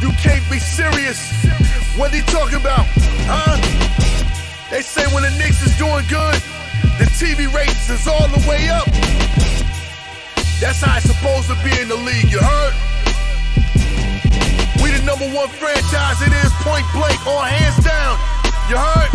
You can't be serious. What they talking about? Huh? They say when the Knicks is doing good, the TV ratings is all the way up. That's how it's supposed to be in the league, you heard? We the #1 franchise, it is point blank, all hands down. You heard?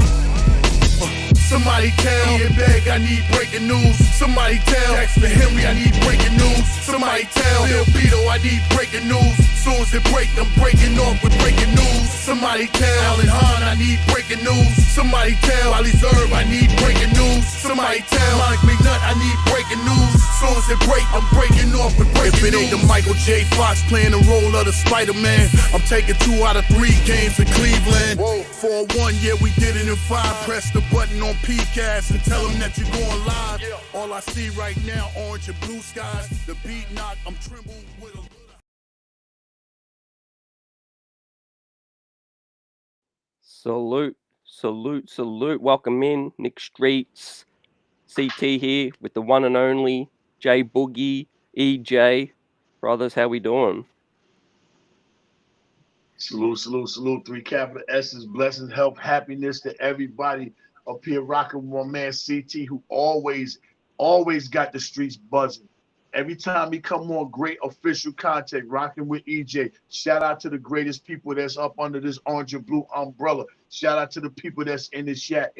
Somebody tell Ian Beg I need breaking news. Somebody tell Dexter Henry I need breaking news. Somebody tell Bill Beto I need breaking news. Soon as it break, I'm breaking off with breaking news. Somebody tell Alan Hahn I need breaking news. Somebody tell Ali Zerb I need breaking news. Somebody tell Mike McNutt I need breaking news. Soon as it break, I'm breaking off with breaking news. If it ain't the Michael J. Fox playing the role of the Spider-Man, I'm taking 2 out of 3 games in Cleveland. 4-1, yeah, we did it in 5. Press the button on PCast and tell them that you're going live. All I see right now, orange and blue skies. The beat knock, I'm trembled with a... Salute, salute, salute. Welcome in, Nick Streets. CT here with the one and only J-BOOGIE, EJ. Brothers, how we doing? Salute, salute, salute. 3 capital S's, blessings, health, happiness to everybody up here rocking with my man CT, who always got the streets buzzing. Every time he come on, great official contact, rocking with EJ. Shout out to the greatest people that's up under this orange and blue umbrella. Shout out to the people that's in the chat,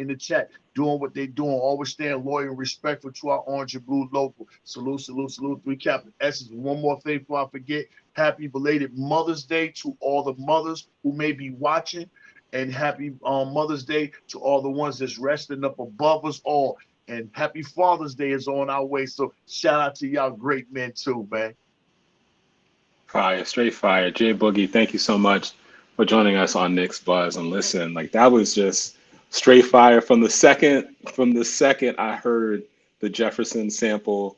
doing what they doing, always staying loyal and respectful to our orange and blue local. Salute, salute, salute. 3 capital S's. One more thing before I forget. Happy belated Mother's Day to all the mothers who may be watching, and happy Mother's Day to all the ones that's resting up above us all. And happy Father's Day is on our way. So shout out to y'all great men too, man. Fire, straight fire. J-BOOGIE, thank you so much for joining us on Knicks Buzz. And listen, like that was just straight fire from the second I heard the Jefferson sample,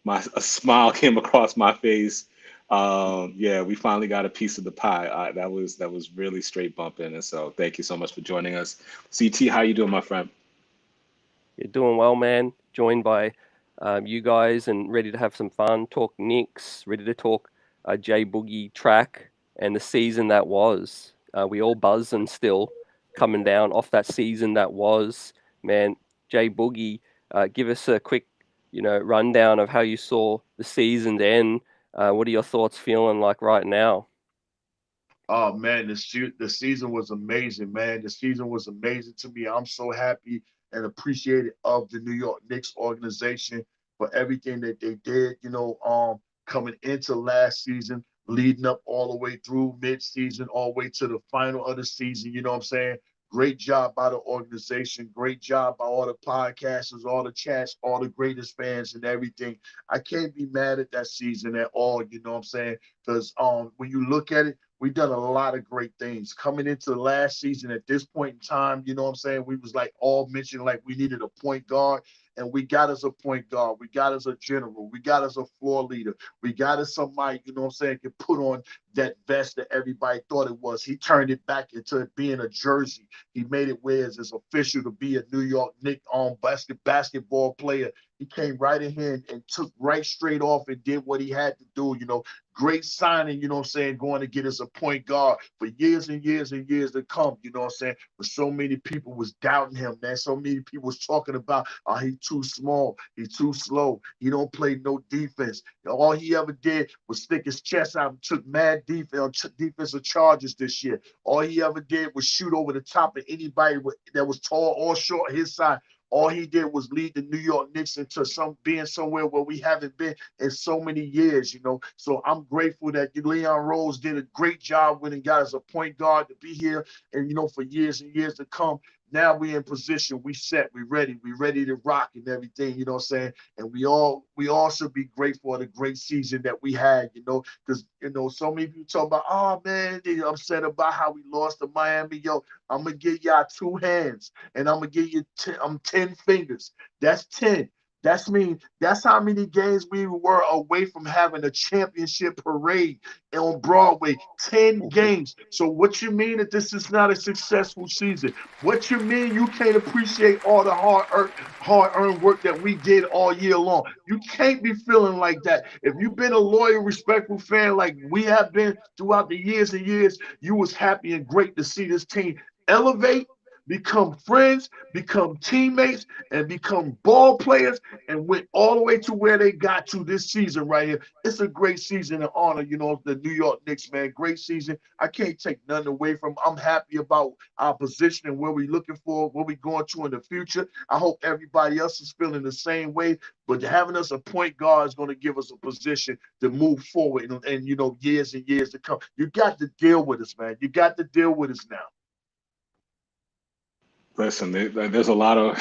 a smile came across my face. Yeah, we finally got a piece of the pie. That was really straight bumping. And so thank you so much for joining us. CT, how you doing, my friend? You're doing well, man. Joined by you guys and ready to have some fun, talk Knicks, ready to talk J-BOOGIE track and the season that was. We all buzzing still, coming down off that season that was. Man, J-BOOGIE, give us a quick, rundown of how you saw the season end. What are your thoughts feeling like right now? Oh man, the season was amazing, man. The season was amazing to me. I'm so happy and appreciative of the New York Knicks organization for everything that they did, coming into last season, leading up all the way through mid-season, all the way to the final of the season, you know what I'm saying? Great job by the organization. Great job by all the podcasters, all the chats, all the greatest fans and everything. I can't be mad at that season at all, you know what I'm saying? Because when you look at it, we've done a lot of great things. Coming into the last season at this point in time, you know what I'm saying? We was like all mentioned like we needed a point guard, and we got us a point guard. We got us a general. We got us a floor leader. We got us somebody, you know what I'm saying, can put on that vest that everybody thought it was. He turned it back into being a jersey. He made it where it's official to be a New York Knicks basketball player. He came right in here and took right straight off and did what he had to do, Great signing, you know what I'm saying, going to get us a point guard for years and years and years to come, you know what I'm saying? But so many people was doubting him, man. So many people was talking about, he's too small, he's too slow, he don't play no defense. All he ever did was stick his chest out and took mad defensive charges this year. All he ever did was shoot over the top of anybody that was tall or short his side. All he did was lead the New York Knicks into being somewhere where we haven't been in so many years, So I'm grateful that Leon Rose did a great job when he got us a point guard to be here and, for years and years to come. Now we're in position, we set, we ready to rock and everything, you know what I'm saying? And we all should be grateful for the great season that we had, because, so many people talk about, oh man, they're upset about how we lost to Miami. Yo, I'm going to give y'all 2 hands and I'm going to give you 10 fingers. That's 10. That's how many games we were away from having a championship parade on Broadway. 10 games. So what you mean that this is not a successful season? What you mean you can't appreciate all the hard-earned work that we did all year long? You can't be feeling like that. If you've been a loyal, respectful fan like we have been throughout the years and years, you was happy and great to see this team elevate, become friends, become teammates, and become ball players, and went all the way to where they got to this season right here. It's a great season to honor, the New York Knicks, man. Great season. I can't take nothing away from. I'm happy about our position and where we're looking for, where we're going to in the future. I hope everybody else is feeling the same way. But having us a point guard is going to give us a position to move forward and years and years to come. You got to deal with us, man. You got to deal with us now. Listen, there's a lot of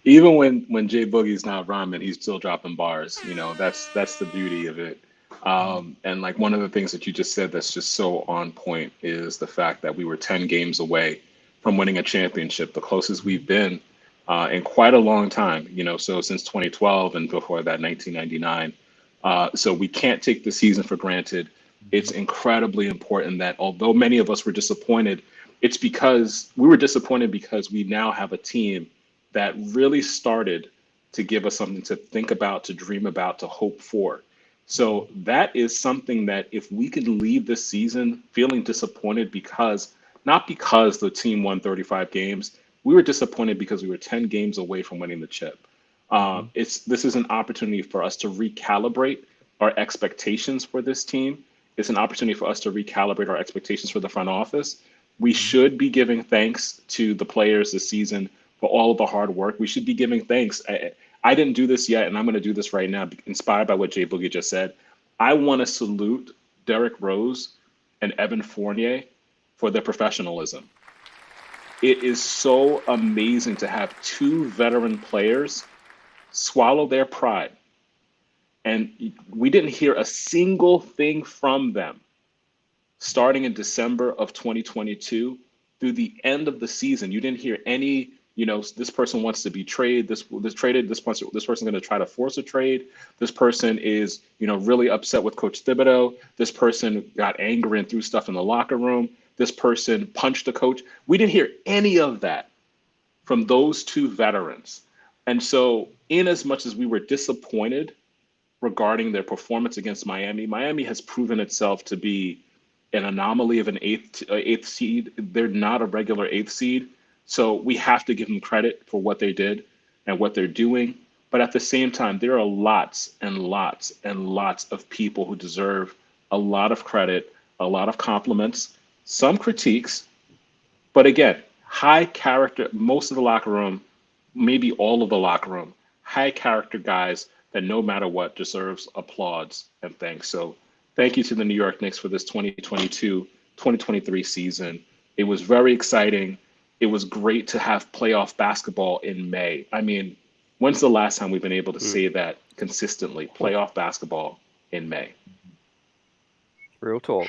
even when J-Boogie's not rhyming, he's still dropping bars. That's the beauty of it. And like one of the things that you just said that's just so on point is the fact that we were 10 games away from winning a championship, the closest we've been in quite a long time. So since 2012 and before that 1999. So we can't take the season for granted. It's incredibly important that although many of us were disappointed, it's because we were disappointed because we now have a team that really started to give us something to think about, to dream about, to hope for. So that is something that if we could leave this season feeling disappointed not because the team won 35 games, we were disappointed because we were 10 games away from winning the chip. This is an opportunity for us to recalibrate our expectations for this team. It's an opportunity for us to recalibrate our expectations for the front office. We should be giving thanks to the players this season for all of the hard work. We should be giving thanks. I didn't do this yet, and I'm going to do this right now, inspired by what J-Boogie just said. I want to salute Derrick Rose and Evan Fournier for their professionalism. It is so amazing to have two veteran players swallow their pride. And we didn't hear a single thing from them starting in December of 2022 through the end of the season. You didn't hear any, this person wants to be traded, this person's going to try to force a trade. This person is, really upset with Coach Thibodeau. This person got angry and threw stuff in the locker room. This person punched the coach. We didn't hear any of that from those two veterans. And so in as much as we were disappointed regarding their performance against Miami, Miami has proven itself to be an anomaly of an eighth seed. They're not a regular eighth seed. So we have to give them credit for what they did and what they're doing. But at the same time, there are lots and lots and lots of people who deserve a lot of credit, a lot of compliments, some critiques. But again, high character, most of the locker room, maybe all of the locker room, high character guys that no matter what deserves applause and thanks. So thank you to the New York Knicks for this 2022-2023 season. It was very exciting. It was great to have playoff basketball in May. I mean, when's the last time we've been able to say that consistently? Playoff basketball in May. Real talk.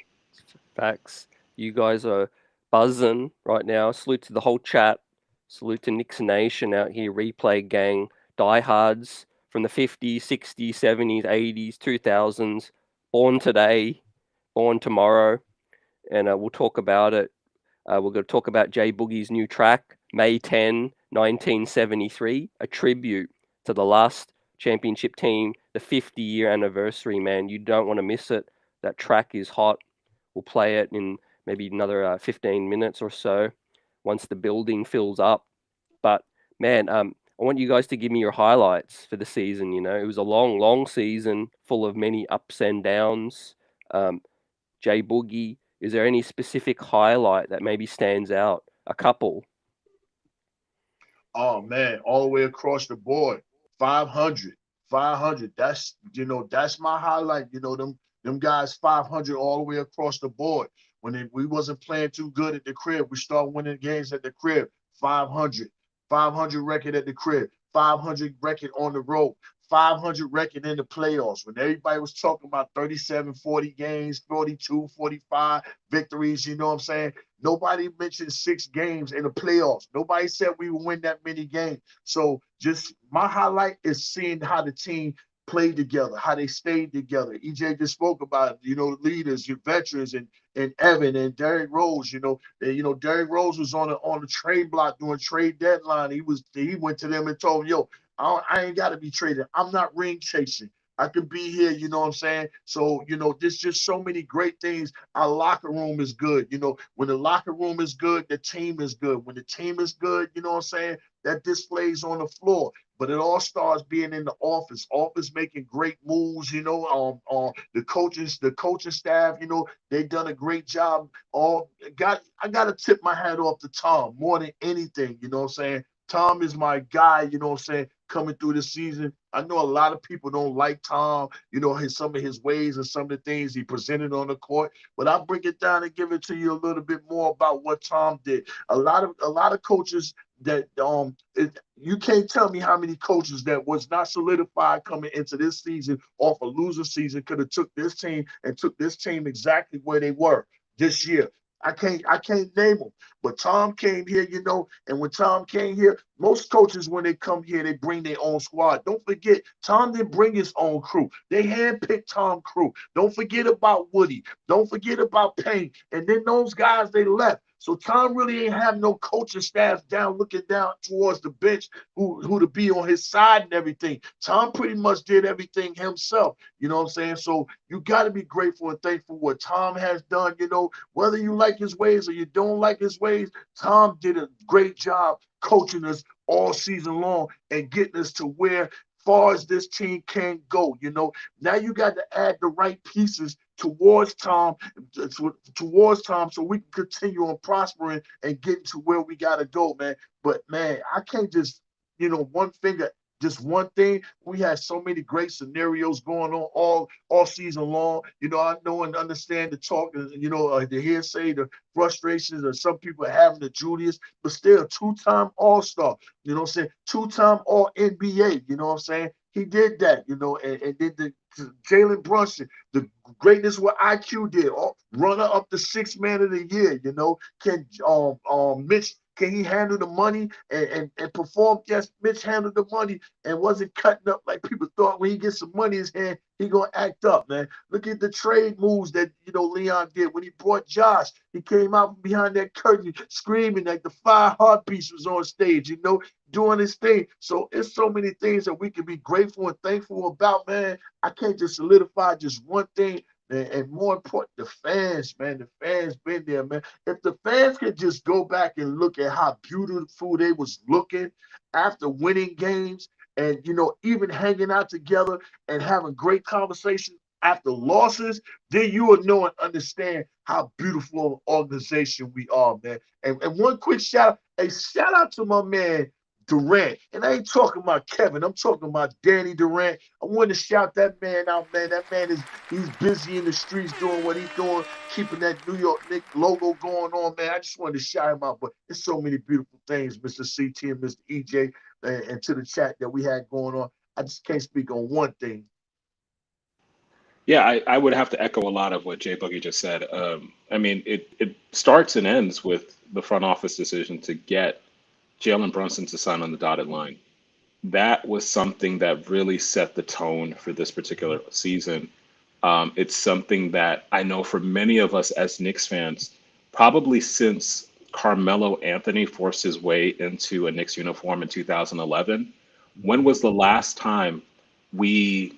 Facts. You guys are buzzing right now. Salute to the whole chat. Salute to Knicks Nation out here, replay gang, diehards from the 50s, 60s, 70s, 80s, 2000s. Born today, born tomorrow, and we'll talk about it. We're going to talk about J-Boogie's new track, May 10, 1973, a tribute to the last championship team, the 50-year anniversary, man. You don't want to miss it. That track is hot. We'll play it in maybe another 15 minutes or so once the building fills up. But, man, I want you guys to give me your highlights for the season. It was a long, long season full of many ups and downs. J-Boogie, is there any specific highlight that maybe stands out? A couple. Oh man, all the way across the board, 500. That's my highlight. Them guys 500 all the way across the board. When we wasn't playing too good at the crib, we started winning games at the crib. 500 record at the crib, 500 record on the road, 500 record in the playoffs. When everybody was talking about 37, 40 games, 42, 45 victories, you know what I'm saying? Nobody mentioned 6 games in the playoffs. Nobody said we would win that many games. So just my highlight is seeing how the team played together, how they stayed together. EJ just spoke about, leaders, your veterans, and Evan and Derrick Rose. Derrick Rose was on the trade block doing trade deadline. He went to them and told them, yo, I ain't got to be traded. I'm not ring chasing. I could be here, you know what I'm saying? So, there's just so many great things. Our locker room is good. When the locker room is good, the team is good. When the team is good, you know what I'm saying? That displays on the floor. But it all starts being in the office making great moves, the coaching staff, they've done a great job. I gotta tip my hat off to Tom more than anything, you know what I'm saying? Tom is my guy, you know what I'm saying, coming through the season. I know a lot of people don't like Tom, some of his ways and some of the things he presented on the court, but I'll break it down and give it to you a little bit more about what Tom did. A lot of coaches that you can't tell me how many coaches that was not solidified coming into this season off a loser season could have took this team exactly where they were this year. I can't name them. But Tom came here, and when Tom came here, most coaches, when they come here, they bring their own squad. Don't forget, Tom didn't bring his own crew. They handpicked Tom crew. Don't forget about Woody. Don't forget about Payne. And then those guys, they left. So Tom really ain't have no coaching staff looking down towards the bench who to be on his side and everything. Tom pretty much did everything himself. You know what I'm saying? So you got to be grateful and thankful for what Tom has done. Whether you like his ways or you don't like his ways, Tom did a great job coaching us all season long and getting us to where far as this team can go. Now you got to add the right pieces towards Tom so we can continue on prospering and getting to where we got to go, man. But, man, I can't just, one finger, just one thing. We had so many great scenarios going on all season long. I know and understand the talk, the hearsay, the frustrations of some people having the Julius, but still two-time All-Star, you know what I'm saying? Two-time All-NBA, you know what I'm saying? He did that, and then the Jalen Brunson, the greatness what IQ did, runner up the 6th man of the year, Can Mitch, can he handle the money and perform? Yes, Mitch handled the money and wasn't cutting up like people thought. When he gets some money in his hand, he gonna act up, man. Look at the trade moves that Leon did when he brought Josh. He came out from behind that curtain screaming like the 5 Heartbeats was on stage, doing his thing. So it's so many things that we can be grateful and thankful about, man. I can't just solidify just one thing. And more important, the fans, man. The fans been there, man. If the fans could just go back and look at how beautiful they was looking after winning games and, even hanging out together and having great conversations after losses, then you will know and understand how beautiful of an organization we are, man. And one quick shout out to my man, Durant. And I ain't talking about Kevin. I'm talking about Danny Durant. I want to shout that man out, man. That man he's busy in the streets doing what he's doing, keeping that New York Knicks logo going on, man. I just wanted to shout him out. But there's so many beautiful things, Mr. CT and Mr. EJ, and to the chat that we had going on. I just can't speak on one thing. Yeah, I would have to echo a lot of what J-Boogie just said. It starts and ends with the front office decision to get Jalen Brunson to sign on the dotted line. That was something that really set the tone for this particular season. It's something that I know for many of us as Knicks fans, probably since Carmelo Anthony forced his way into a Knicks uniform in 2011, when was the last time we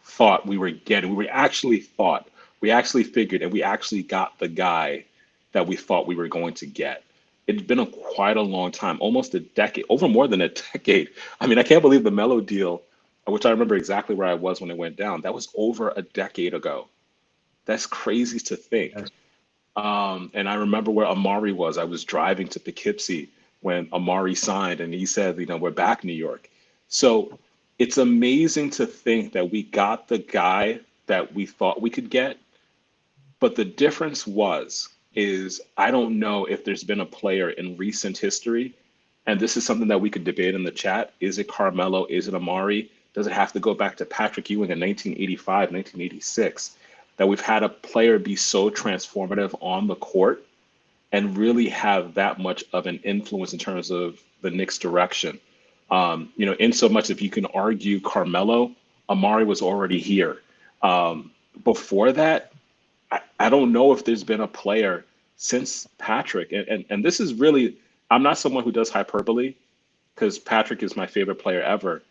thought we actually figured and we actually got the guy that we thought we were going to get? It's been quite a long time, almost a decade, over more than a decade. I mean, I can't believe the Melo deal, which I remember exactly where I was when it went down. That was over a decade ago. That's crazy to think. And I remember where Amari was. I was driving to Poughkeepsie when Amari signed, and he said, we're back in New York. So it's amazing to think that we got the guy that we thought we could get. But the difference is I don't know if there's been a player in recent history, and this is something that we could debate in the chat. Is it Carmelo? Is it Amari? Does it have to go back to Patrick Ewing in 1985, 1986, that we've had a player be so transformative on the court and really have that much of an influence in terms of the Knicks' direction. In so much, if you can argue Carmelo, Amari was already here. Before that, I don't know if there's been a player since Patrick, and this is really, I'm not someone who does hyperbole because Patrick is my favorite player ever,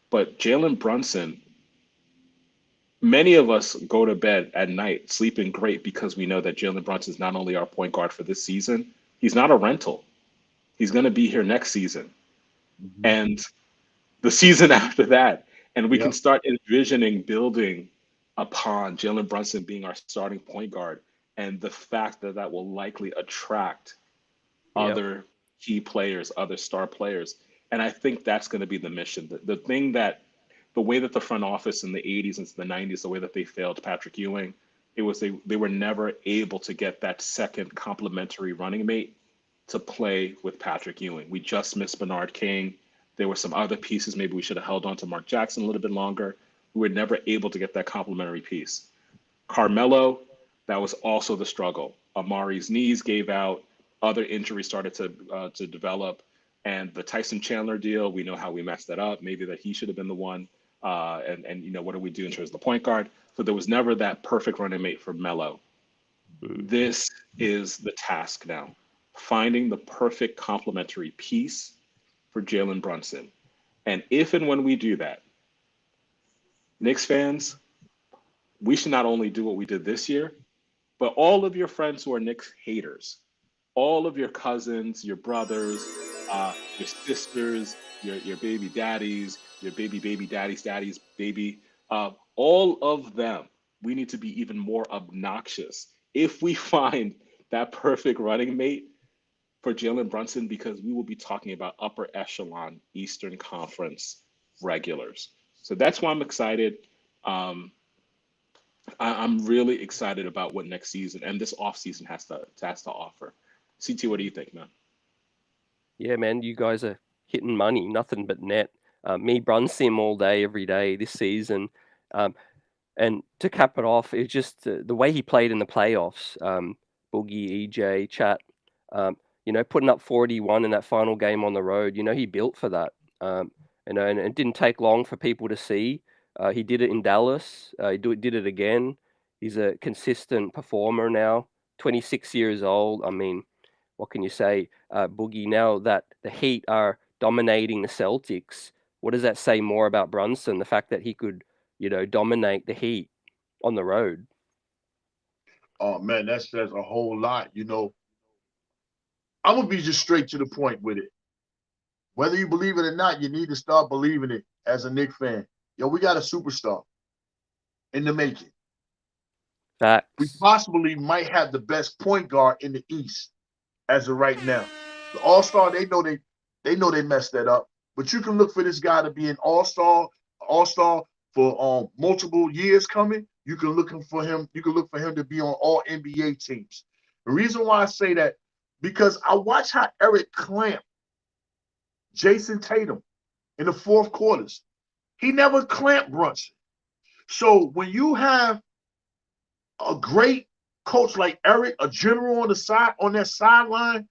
but Jalen Brunson, many of us go to bed at night sleeping great because we know that Jalen Brunson is not only our point guard for this season, he's not a rental. He's going to be here next season and the season after that. And we can start envisioning building upon Jalen Brunson being our starting point guard and the fact that that will likely attract other key players, other star players. And I think that's going to be the mission. The way that the front office in the 80s and the 90s, the way that they failed Patrick Ewing, they were never able to get that second complementary running mate to play with Patrick Ewing. We just missed Bernard King. There were some other pieces. Maybe we should have held on to Mark Jackson a little bit longer. We were never able to get that complementary piece. Carmelo, that was also the struggle. Amari's knees gave out. Other injuries started to develop. And the Tyson Chandler deal, we know how we messed that up. Maybe that he should have been the one. What do we do in terms of the point guard? So there was never that perfect running mate for Melo. This is the task now. Finding the perfect complementary piece for Jalen Brunson. And if and when we do that, Knicks fans, we should not only do what we did this year, but all of your friends who are Knicks haters, all of your cousins, your brothers, your sisters, your baby daddies, your baby daddies, all of them, we need to be even more obnoxious if we find that perfect running mate for Jalen Brunson, because we will be talking about upper echelon Eastern Conference regulars. So that's why I'm excited. I'm really excited about what next season and this offseason has to offer. CT, what do you think, man? Yeah, man, you guys are hitting money, nothing but net. Me Brunson all day, every day this season. And to cap it off, it's just the way he played in the playoffs. Boogie, EJ, Chat, putting up 41 in that final game on the road. He built for that. And it didn't take long for people to see. He did it in Dallas. He did it again. He's a consistent performer now. 26 years old. I mean, what can you say, Boogie? Now that the Heat are dominating the Celtics, what does that say more about Brunson? The fact that he could, dominate the Heat on the road. Oh man, that says a whole lot. I'm gonna be just straight to the point with it. Whether you believe it or not, you need to start believing it as a Knicks fan. Yo, we got a superstar in the making. Facts. We possibly might have the best point guard in the East as of right now. The All-Star, they know they messed that up. But you can look for this guy to be an All-Star for multiple years coming. You can look for him to be on all NBA teams. The reason why I say that, because I watch how Eric clamped Jason Tatum in the fourth quarters. He never clamped Brunson. So when you have a great coach like Eric, a general on that sideline,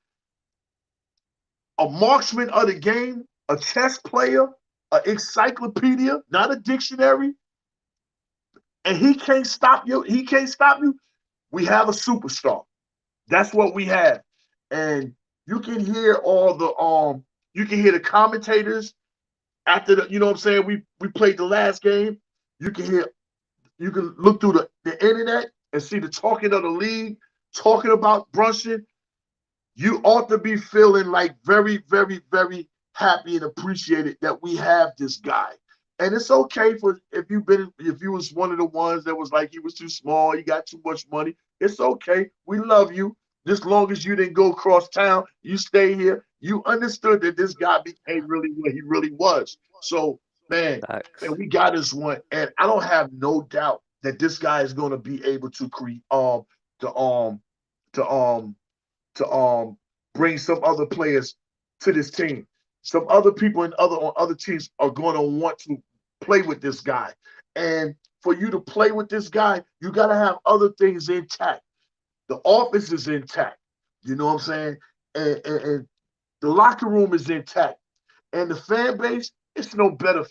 a marksman of the game, a chess player, an encyclopedia, not a dictionary, and he can't stop you. We have a superstar. That's what we have. And you can hear the commentators after we played the last game. You can look through the internet and see the talking of the league, talking about Brunson. You ought to be feeling like very, very, very happy and appreciated that we have this guy. And it's okay if you was one of the ones that was like he was too small, he got too much money. It's okay. We love you. Just long as you didn't go across town, you stay here. You understood that this guy became really what he really was. So, man, we got this one, and I don't have no doubt that this guy is going to be able to bring some other players to this team. Some other people on other teams are going to want to play with this guy. And for you to play with this guy, you got to have other things intact. The offense is intact. You know what I'm saying? And the locker room is intact. And the fan base, it's no better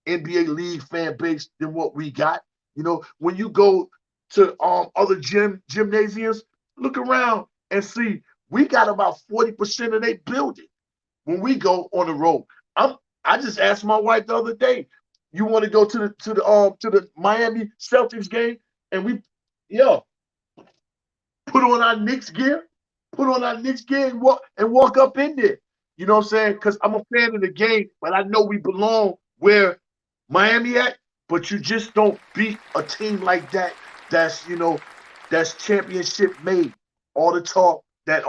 NBA league fan base than what we got. You know, when you go to other gymnasiums, look around and see we got about 40% of their building when we go on the road. I just asked my wife the other day, you want to go to the Miami Celtics game? And we, yo, put on our Knicks gear, and walk up in there. You know what I'm saying? Because I'm a fan of the game, but I know we belong where Miami at. But you just don't beat a team like that. That's championship made. All the talk that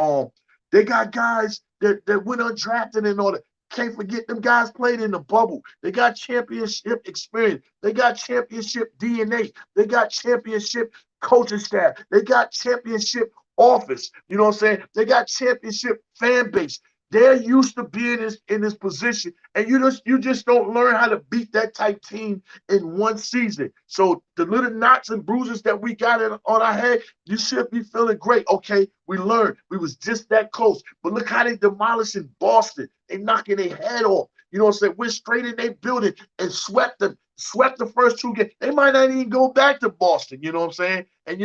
they got guys that went undrafted and all that. Can't forget them guys played in the bubble. They got championship experience. They got championship DNA. They got championship coaching staff. They got championship office. You know what I'm saying? They got championship fan base. They're used to being in this position, and you just don't learn how to beat that type team in one season. So the little knots and bruises that we got on our head, you should be feeling great. Okay, we learned we was just that close, but look how they demolishing Boston. They knocking their head off. You know what I'm saying? Went straight in their building and swept them. Swept the first two games. They might not even go back to Boston. You know what I'm saying? And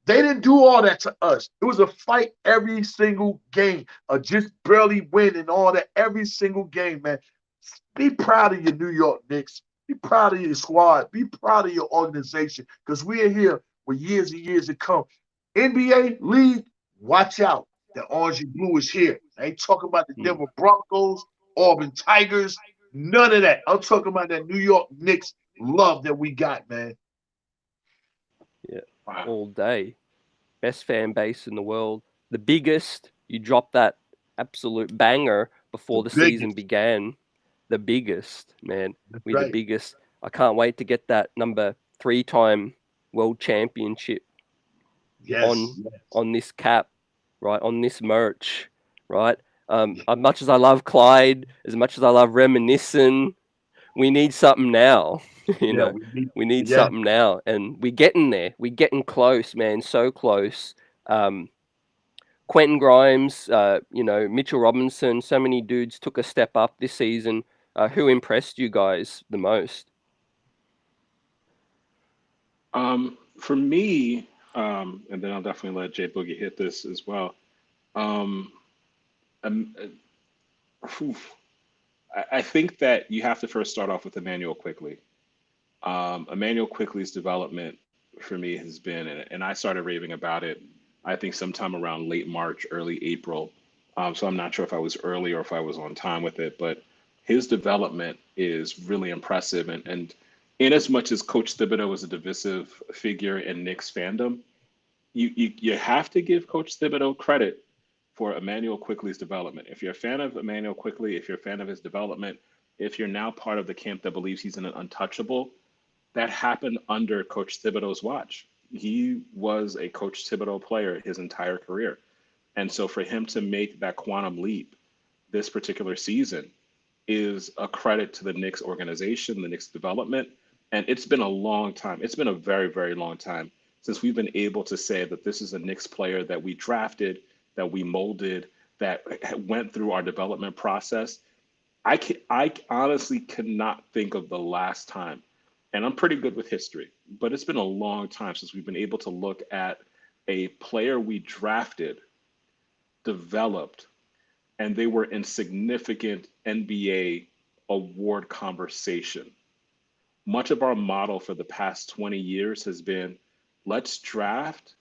they didn't do all that to us. It was a fight every single game, just barely win and all that every single game, man. Be proud of your New York Knicks. Be proud of your squad. Be proud of your organization because we are here for years and years to come. NBA League, watch out. The orange and blue is here. I ain't talking about the Denver Broncos, Auburn Tigers, none of that. I'm talking about that New York Knicks love that we got, man. Yeah, all day. Best fan base in the world. The biggest. You dropped that absolute banger before the season began. The biggest, man. We're the biggest. I can't wait to get that number 3-time world championship on this cap, right? On this merch, right? As much as I love Clyde, as much as I love reminiscing, we need something now. We need something now, and we're getting there. We're getting close, man. So close. Quentin Grimes, Mitchell Robinson. So many dudes took a step up this season. Who impressed you guys the most? For me, and then I'll definitely let J-BOOGIE hit this as well. I think that you have to first start off with Immanuel Quickley. Immanuel Quickley's development for me has been, and I started raving about it, I think sometime around late March, early April. So I'm not sure if I was early or if I was on time with it, but his development is really impressive. And in as much as Coach Thibodeau is a divisive figure in Knicks fandom, you have to give Coach Thibodeau credit for Immanuel Quickley's development. If you're a fan of Immanuel Quickley, if you're a fan of his development, if you're now part of the camp that believes he's an untouchable, that happened under Coach Thibodeau's watch. He was a Coach Thibodeau player his entire career. And so for him to make that quantum leap this particular season is a credit to the Knicks organization, the Knicks development. And it's been a long time. It's been a very, very long time since we've been able to say that this is a Knicks player that we drafted, that we molded, that went through our development process. I honestly cannot think of the last time, and I'm pretty good with history, but it's been a long time since we've been able to look at a player we drafted, developed, and they were in significant NBA award conversation. Much of our model for the past 20 years has been, let's draft,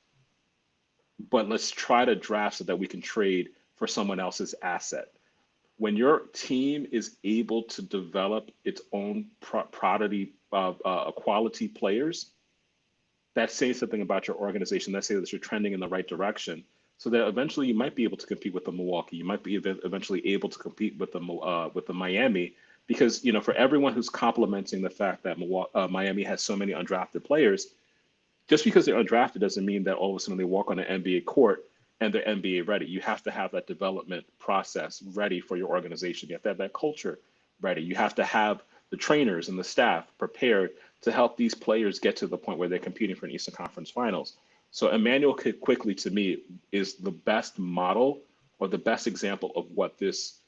but let's try to draft so that we can trade for someone else's asset. When your team is able to develop its own quality players, that says something about your organization. That says that you're trending in the right direction, so that eventually you might be able to compete with the Milwaukee. You might be eventually able to compete with the Miami, because for everyone who's complimenting the fact that Miami has so many undrafted players, just because they're undrafted doesn't mean that all of a sudden they walk on an NBA court and they're NBA ready. You have to have that development process ready for your organization. You have to have that culture ready. You have to have the trainers and the staff prepared to help these players get to the point where they're competing for an Eastern Conference Finals. So Emmanuel quickly, to me, is the best model or the best example of what this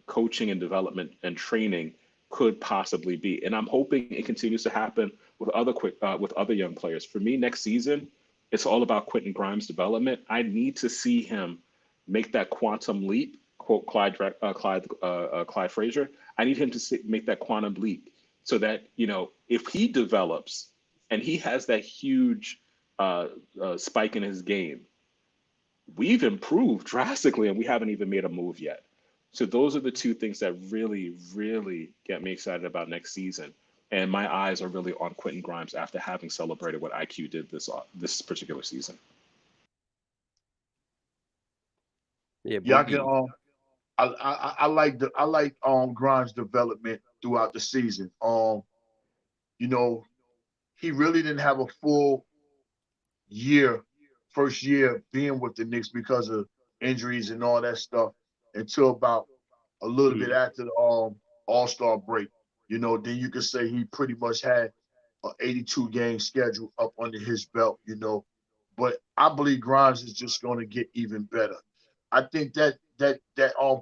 coaching and development and training could possibly be. And I'm hoping it continues to happen with other young players. For me, next season, it's all about Quentin Grimes' development. I need to see him make that quantum leap. Quote Clyde Frazier. I need him to make that quantum leap so that if he develops and he has that huge spike in his game, we've improved drastically and we haven't even made a move yet. So those are the two things that really, really get me excited about next season. And my eyes are really on Quentin Grimes after having celebrated what IQ did this particular season. Yeah, Yeah, I can. Boogie. I like Grimes' development throughout the season. You know, he really didn't have a full first year being with the Knicks because of injuries and all that stuff until about a little bit after the All-Star break. Then you could say he pretty much had an 82 game schedule up under his belt. But I believe Grimes is just going to get even better. I think that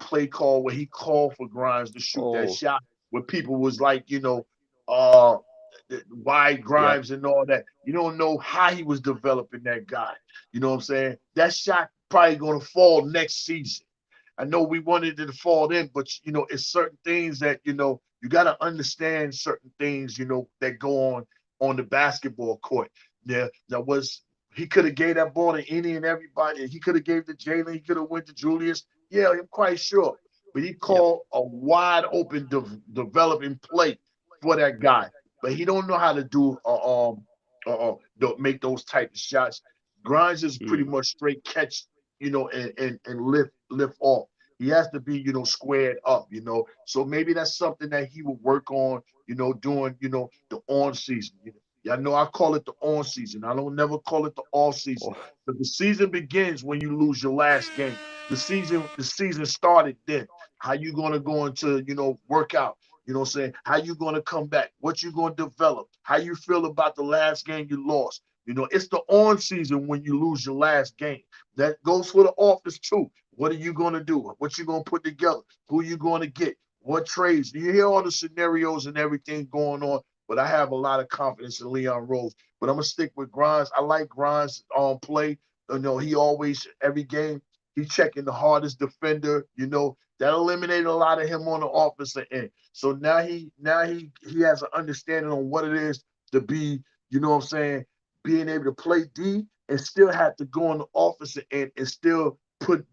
play call where he called for Grimes to shoot that shot, where people was like, why Grimes and all that. You don't know how he was developing that guy. You know what I'm saying? That shot probably going to fall next season. I know we wanted it to fall in, but it's certain things that you got to understand certain things that go on the basketball court. Yeah, he could have gave that ball to any and everybody. He could have gave to Jalen. He could have went to Julius. Yeah, I'm quite sure. But he called a wide open developing play for that guy. But he don't know how to do make those type of shots. Grimes is pretty much straight catch, and lift off. He has to be, squared up, So maybe that's something that he will work on, during, the on season. I know I call it the on season. I don't never call it the off season. But the season begins when you lose your last game. The season started then. How you gonna go into, work out? You know what I'm saying? How you gonna come back? What you gonna develop? How you feel about the last game you lost? It's the on season when you lose your last game. That goes for the office too. What are you gonna do? What you gonna put together? Who you gonna get? What trades? You hear all the scenarios and everything going on. But I have a lot of confidence in Leon Rose. But I'm gonna stick with Grimes. I like Grimes on play. He always every game he checking the hardest defender. That eliminated a lot of him on the offensive end. So now he has an understanding on what it is to be. You know what I'm saying? Being able to play D and still have to go on the offensive end and still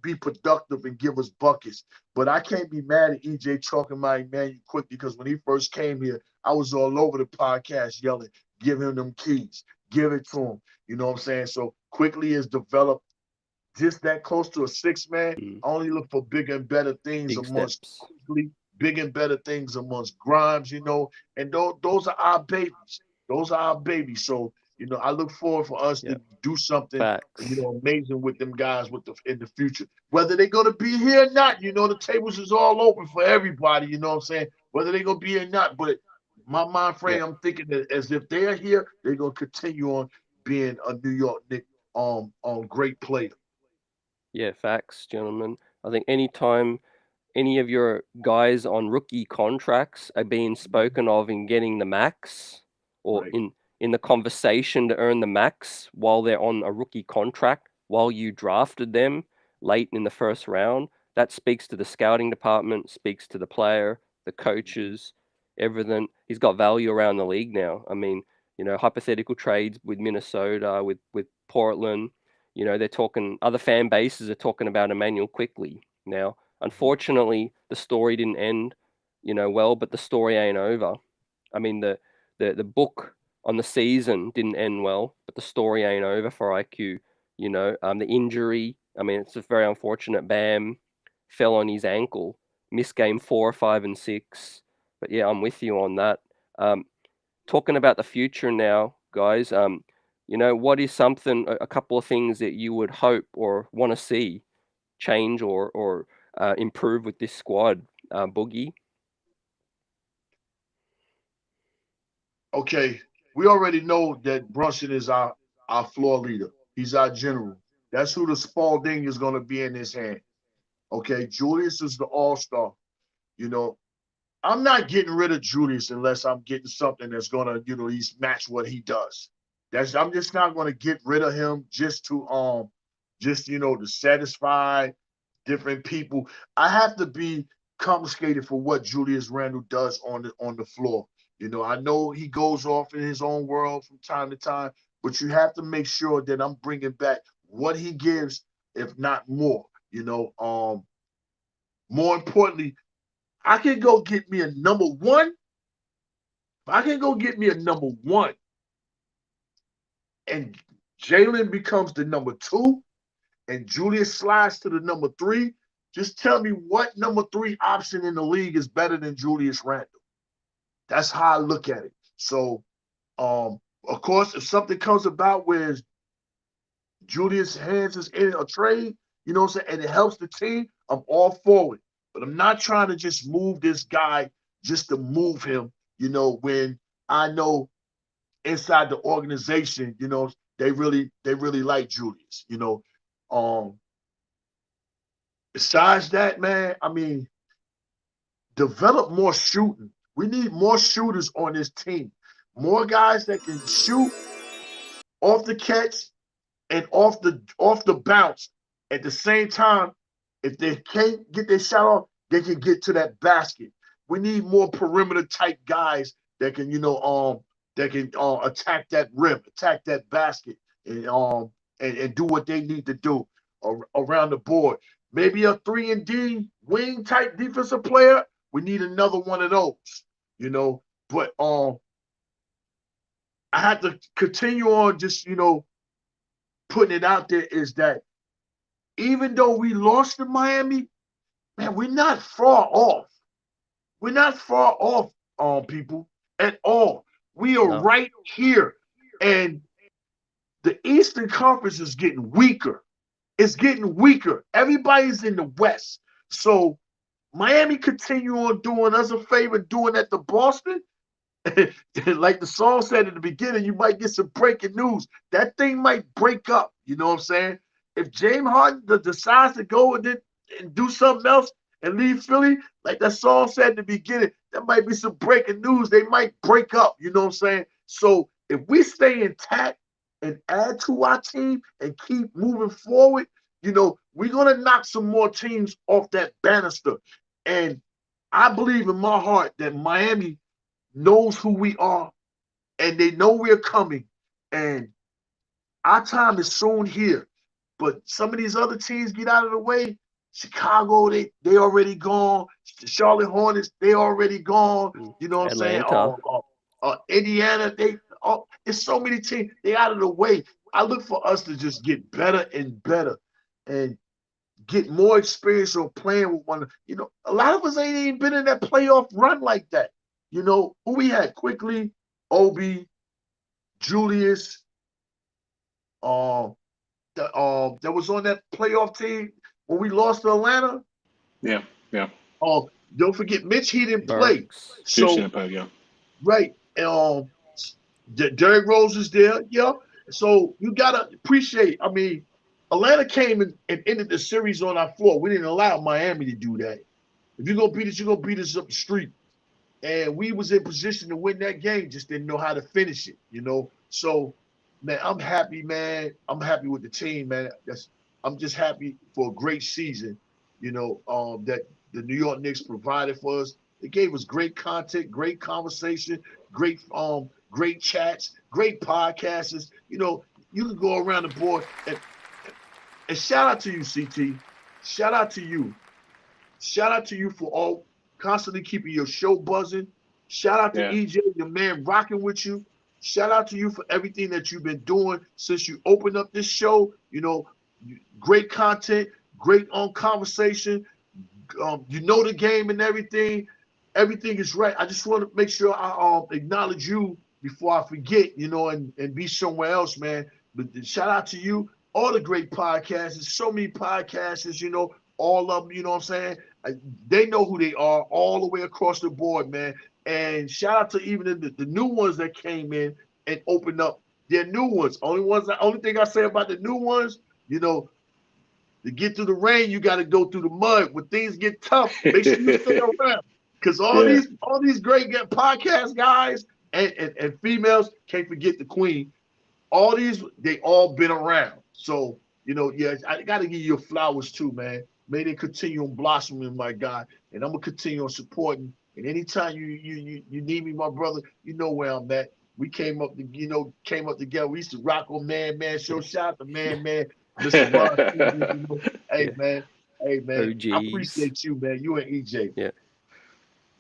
be productive and give us buckets. But I can't be mad at EJ talking about Emmanuel quick because when he first came here, I was all over the podcast yelling, give him them keys, give it to him. You know what I'm saying? So quickly has developed just that close to a 6-man. I only look for bigger and better things amongst Quickly, big and better things amongst Grimes, and those are our babies. Those are our babies. So, I look forward for us to do something, amazing with them guys in the future. Whether they're going to be here or not, the tables is all open for everybody, you know what I'm saying? Whether they're going to be here or not, but my mind frame, I'm thinking that as if they're here, they're going to continue on being a New York Knicks great player. Yeah, facts, gentlemen. I think anytime any of your guys on rookie contracts are being spoken of in getting the max or in the conversation to earn the max while they're on a rookie contract, while you drafted them late in the first round, that speaks to the scouting department, speaks to the player, the coaches, everything. He's got value around the league now. I mean, hypothetical trades with Minnesota, with Portland, they're talking, other fan bases are talking about Emmanuel quickly now. Unfortunately, the story didn't end, well, but the story ain't over. I mean, the book on the season didn't end well, but the story ain't over for IQ. The injury, I mean, it's just very unfortunate. Bam fell on his ankle, missed game 4, 5, and 6. But yeah, I'm with you on that. Talking about the future now, guys, what is a couple of things that you would hope or want to see change or improve with this squad, Boogie? Okay, we already know that Brunson is our our floor leader. He's our general. That's who the Spalding is going to be in his hand. Okay, Julius is the all-star. You know, I'm not getting rid of Julius unless I'm getting something that's going to, at least match what he does. I'm just not going to get rid of him to satisfy different people. I have to be confiscated for what Julius Randle does on the floor. I know he goes off in his own world from time to time, but you have to make sure that I'm bringing back what he gives, if not more. More importantly, I can go get me a number one. If I can go get me a number one, and Jalen becomes the number two, and Julius slides to the number three, just tell me what number three option in the league is better than Julius Randle. That's how I look at it. So, of course, if something comes about where Julius' hands is in a trade, and it helps the team, I'm all for it. But I'm not trying to just move this guy just to move him, when I know inside the organization, they really like Julius, Besides that, man, I mean, develop more shooting. We need more shooters on this team. More guys that can shoot off the catch and off the bounce. At the same time, if they can't get their shot off, they can get to that basket. We need more perimeter type guys that can, attack that rim, attack that basket, and do what they need to do around the board. Maybe a 3-and-D wing type defensive player. We need another one of those, But I have to continue on just, putting it out there is that even though we lost to Miami, man, we're not far off. We're not far off, people, at all. We are right here. And the Eastern Conference is getting weaker. It's getting weaker. Everybody's in the West. So Miami continue on doing us a favor, doing that to Boston. Like the song said at the beginning, you might get some breaking news. That thing might break up. You know what I'm saying? If James Harden decides to go and do something else and leave Philly, like that song said at the beginning, that might be some breaking news. They might break up. You know what I'm saying? So if we stay intact and add to our team and keep moving forward, we're going to knock some more teams off that banister. And I believe in my heart that Miami knows who we are and they know we're coming. And our time is soon here. But some of these other teams get out of the way. Chicago, they already gone. The Charlotte Hornets, they already gone. You know what I'm saying? Indiana, there's so many teams. They out of the way. I look for us to just get better and better and get more experience on playing with one. A lot of us ain't even been in that playoff run like that. Who we had quickly, Obi, Julius, that was on that playoff team when we lost to Atlanta. Yeah. Don't forget Mitch. He didn't play. So right. Derrick Rose is there. Yeah. So you gotta appreciate. I mean, Atlanta came and ended the series on our floor. We didn't allow Miami to do that. If you're gonna beat us, you're gonna beat us up the street. And we was in position to win that game, just didn't know how to finish it. So. Man, I'm happy, man. I'm happy with the team, man. I'm just happy for a great season, that the New York Knicks provided for us. It gave us great content, great conversation, great chats, great podcasts. You can go around the board and shout out to you, CT. Shout out to you. Shout out to you for all constantly keeping your show buzzing. Shout out to EJ, your man, rocking with you. Shout out to you for everything that you've been doing since you opened up this show. Great content, great conversation. The game and everything. Everything is right. I just want to make sure I acknowledge you before I forget, and be somewhere else, man. But shout out to you. All the great podcasts. There's so many podcasts, all of them, you know what I'm saying? They know who they are all the way across the board, man. And shout out to even the new ones that came in and opened up They're new ones. Only thing I say about the new ones, you know, to get through the rain, you got to go through the mud. When things get tough, make sure you stay around. Because all these great podcast guys and females, can't forget the queen. All these, they all been around. So, I got to give you your flowers too, man. May they continue on blossoming, my God. And I'm gonna continue on supporting. And anytime you need me, my brother, you know where I'm at. We came up together. We used to rock on Man Show. Shout out to Man, Mr. Ron. Hey, man. Hey, man. OGs. I appreciate you, man. You and EJ. Yeah.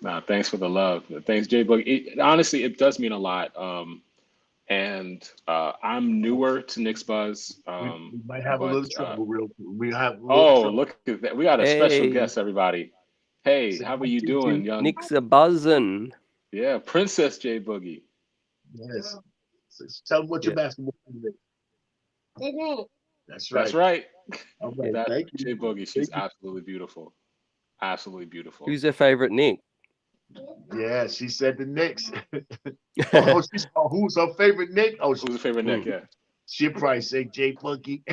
Nah, thanks for the love. Thanks, J-Boogie. Honestly, it does mean a lot. And I'm newer to Knicks Buzz. We might have a little trouble, We have a little trouble. Look at that. We got a special guest, everybody. Hey, how are you doing, young? Knicks are buzzing. Yeah, Princess J-Boogie. Yes. So tell them what your basketball team is. That's right. That's right. All right. Thank you. J-Boogie, she's absolutely beautiful. Absolutely beautiful. Who's your favorite Knick? Yeah, she said the Knicks. Who's her favorite Knick? Who's her favorite Knick? Yeah. She'll probably say J-Boogie.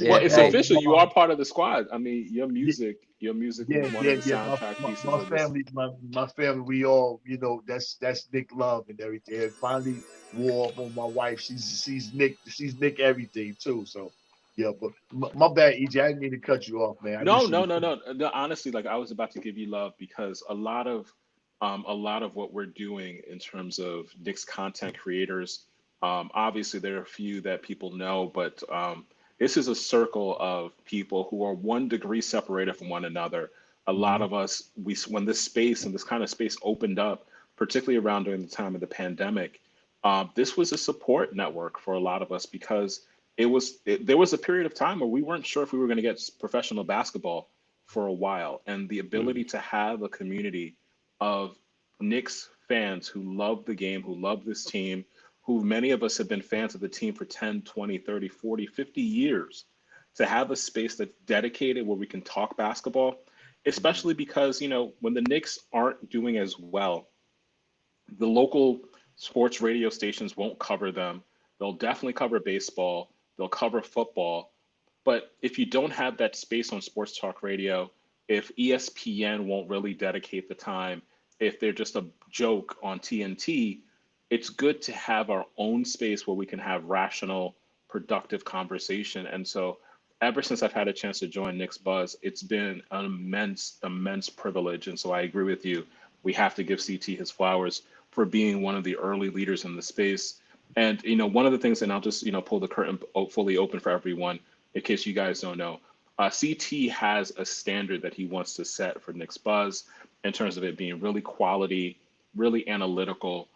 Well, it's official. You are part of the squad. I mean, your music was one of the soundtrack pieces of this. My family, we all, that's Nick love and everything. And finally wore off on my wife. She's Nick everything too. So yeah, but my bad, EJ. I didn't mean to cut you off, man. No. Honestly, like I was about to give you love because a lot of what we're doing in terms of Knicks content creators. Obviously, there are a few that people know, but this is a circle of people who are 1 degree separated from one another. A lot of us, when this space and this kind of space opened up, particularly around during the time of the pandemic, this was a support network for a lot of us because there was a period of time where we weren't sure if we were going to get professional basketball for a while, and the ability to have a community of Knicks fans who love the game, who love this team, who many of us have been fans of the team for 10, 20, 30, 40, 50 years, to have a space that's dedicated where we can talk basketball, especially because, when the Knicks aren't doing as well, the local sports radio stations won't cover them. They'll definitely cover baseball. They'll cover football. But if you don't have that space on sports talk radio, if ESPN won't really dedicate the time, if they're just a joke on TNT, it's good to have our own space where we can have rational, productive conversation. And so ever since I've had a chance to join Knicks Buzz, it's been an immense privilege. And so I agree with you. We have to give CT his flowers for being one of the early leaders in the space. And, one of the things, and I'll just, pull the curtain fully open for everyone, in case you guys don't know, CT has a standard that he wants to set for Knicks Buzz in terms of it being really quality, really analytical.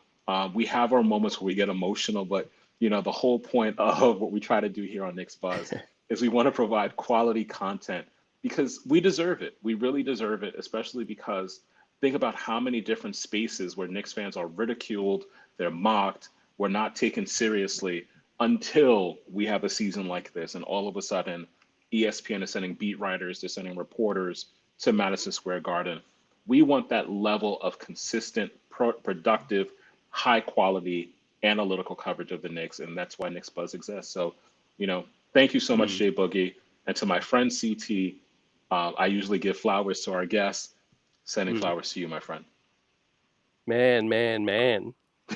We have our moments where we get emotional, but the whole point of what we try to do here on Knicks Buzz is we want to provide quality content because we deserve it. We really deserve it, especially because think about how many different spaces where Knicks fans are ridiculed, they're mocked, we're not taken seriously until we have a season like this. And all of a sudden, ESPN is sending beat writers, they're sending reporters to Madison Square Garden. We want that level of consistent, productive, high quality analytical coverage of the Knicks, and that's why Knicks Buzz exists. So, thank you so much, J-Boogie. And to my friend CT, I usually give flowers to our guests, sending flowers to you, my friend. Man.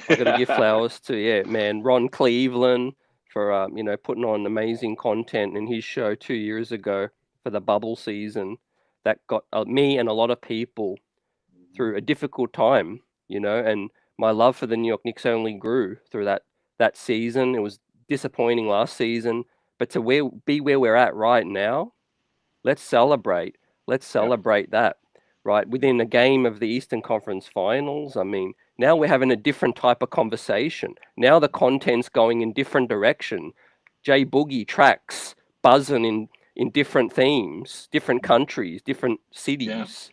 I got to give flowers to, Ron Cleveland for, putting on amazing content in his show 2 years ago for the bubble season that got me and a lot of people through a difficult time, and my love for the New York Knicks only grew through that season. It was disappointing last season, but to be where we're at right now, let's celebrate. Let's celebrate that, right? Within a game of the Eastern Conference Finals, I mean, now we're having a different type of conversation. Now the content's going in different direction. J-Boogie tracks buzzing in different themes, different countries, different cities.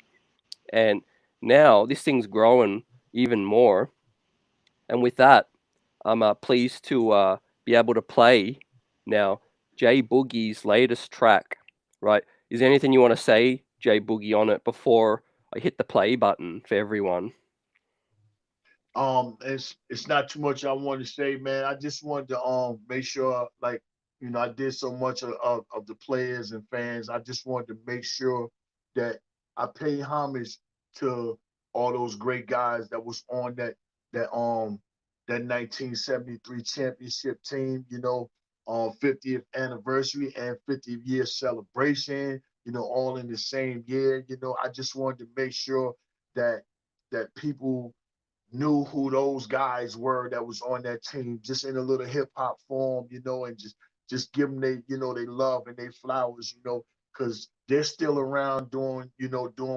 Yeah. And now this thing's growing even more. And with that, I'm pleased to be able to play now J-Boogie's latest track, right? Is there anything you want to say, J-Boogie, on it before I hit the play button for everyone? It's not too much I want to say, man. I just wanted to make sure, like, I did so much of the players and fans. I just wanted to make sure that I pay homage to all those great guys that was on that 1973 championship team, 50th anniversary and 50th year celebration, all in the same year. I just wanted to make sure that people knew who those guys were that was on that team, just in a little hip hop form, and just give them they love and they flowers, because they're still around doing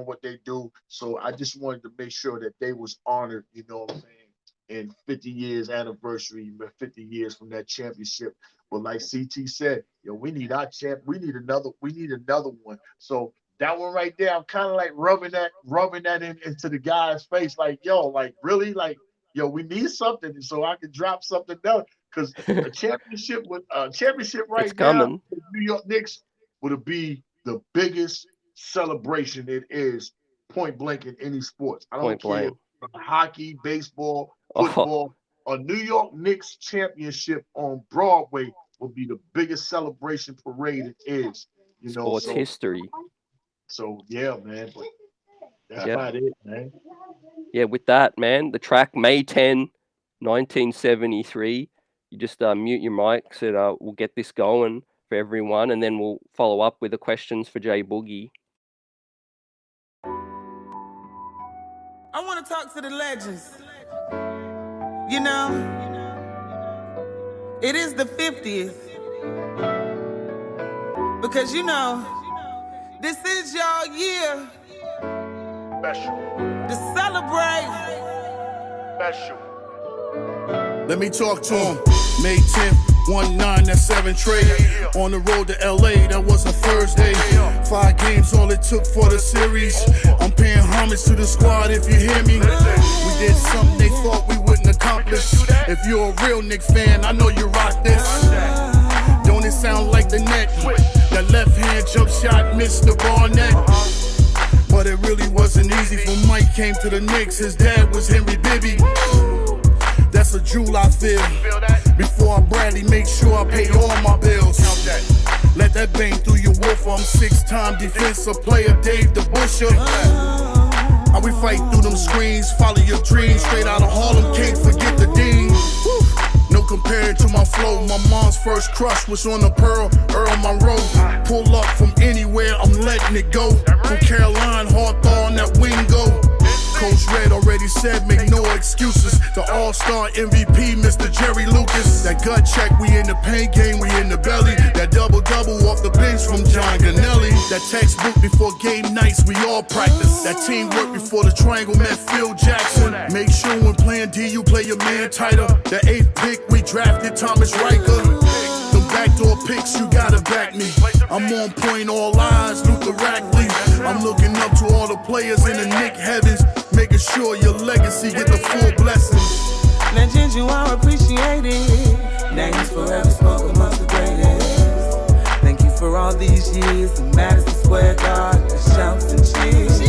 what they do. So I just wanted to make sure that they was honored, you know what I'm saying, in 50 years anniversary, 50 years from that championship. But like CT said, we need our champ. We need another one. So that one right there, I'm kind of like rubbing that into the guy's face, like, like really, like, we need something, so I can drop something down, because a championship right It's now, coming. the New York Knicks would be the biggest celebration it is, point blank, in any sports. I don't Point care blank. hockey, baseball, Oh, football. A New York Knicks championship on Broadway will be the biggest celebration parade it is. sports history. So yeah, man. But that's Yep. about it, man. Yeah, with that, man, the track May 10, 1973. You just mute your mic so we'll get this going for everyone, and then we'll follow up with the questions for J-Boogie. I want to talk to the legends. It is the 50th. Because this is y'all year Special. to celebrate. Special. Let me talk to him. May 10th, 1-9, that's 7 trade. On the road to LA, that was a Thursday. 5 games, all it took for the series. I'm paying homage to the squad, if you hear me. We did something they thought we wouldn't accomplish. If you're a real Knicks fan, I know you rock this. Don't it sound like the net? That left hand jump shot missed the Barnett. But it really wasn't easy for Mike came to the Knicks. His dad was Henry Bibby. That's a jewel I feel. Before I Bradley, make sure I pay all my bills. Let that bang through your woofer. I'm 6-time defensive player, Dave the Busher. How we fight through them screens, follow your dreams. Straight out of Harlem, can't forget the Dean. No comparing to my flow. My mom's first crush was on the Pearl, Earl Monroe. Pull up from anywhere, I'm letting it go. From Caroline, Hawthorne, that Wingo. Coach Red already said, make no excuses. The all-star MVP, Mr. Jerry Lucas. That gut check, we in the paint game, we in the belly. That double-double off the bench from John Ganelli. That textbook before game nights, we all practice. That teamwork before the triangle met Phil Jackson. Make sure when playing D, you play your man tighter. The 8th pick, we drafted Thomas Riker. Them backdoor picks, you gotta back me. I'm on point, all eyes, Luther Rackley. I'm looking up to all the players in the Knick heavens, making sure your legacy get the full blessings. Legends, you are appreciated. Names forever spoke amongst the greatest. Thank you for all these years in Madison Square Garden, the shouts and cheers.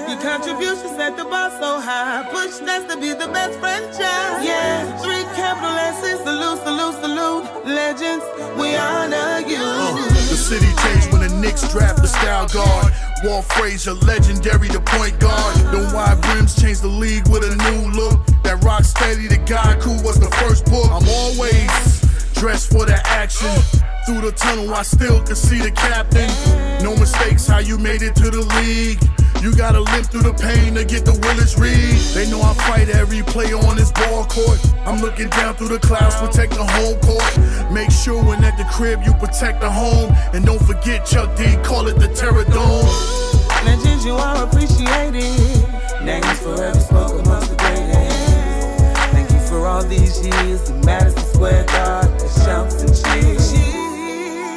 Your contributions set the bar so high, pushed us to be the best franchise. Yeah, 3 capital S's, salute, salute, salute. Legends, we honor you. The city changed when the Knicks draft the style guard. Walt Frazier, legendary, the point guard. The wide brims changed the league with a new look. That rock steady, the guy who was the first book. I'm always dressed for the action. Through the tunnel, I still can see the captain. No mistakes, how you made it to the league. You gotta limp through the pain to get the Willis Reed. They know I fight every play on this ball court. I'm looking down through the clouds, protect the home court. Make sure when at the crib you protect the home. And don't forget Chuck D, call it the Terror Dome. Legends, you are appreciated. Names forever spoke amongst the greatest. Thank you for all these years in Madison Square Garden, the shouts and cheers.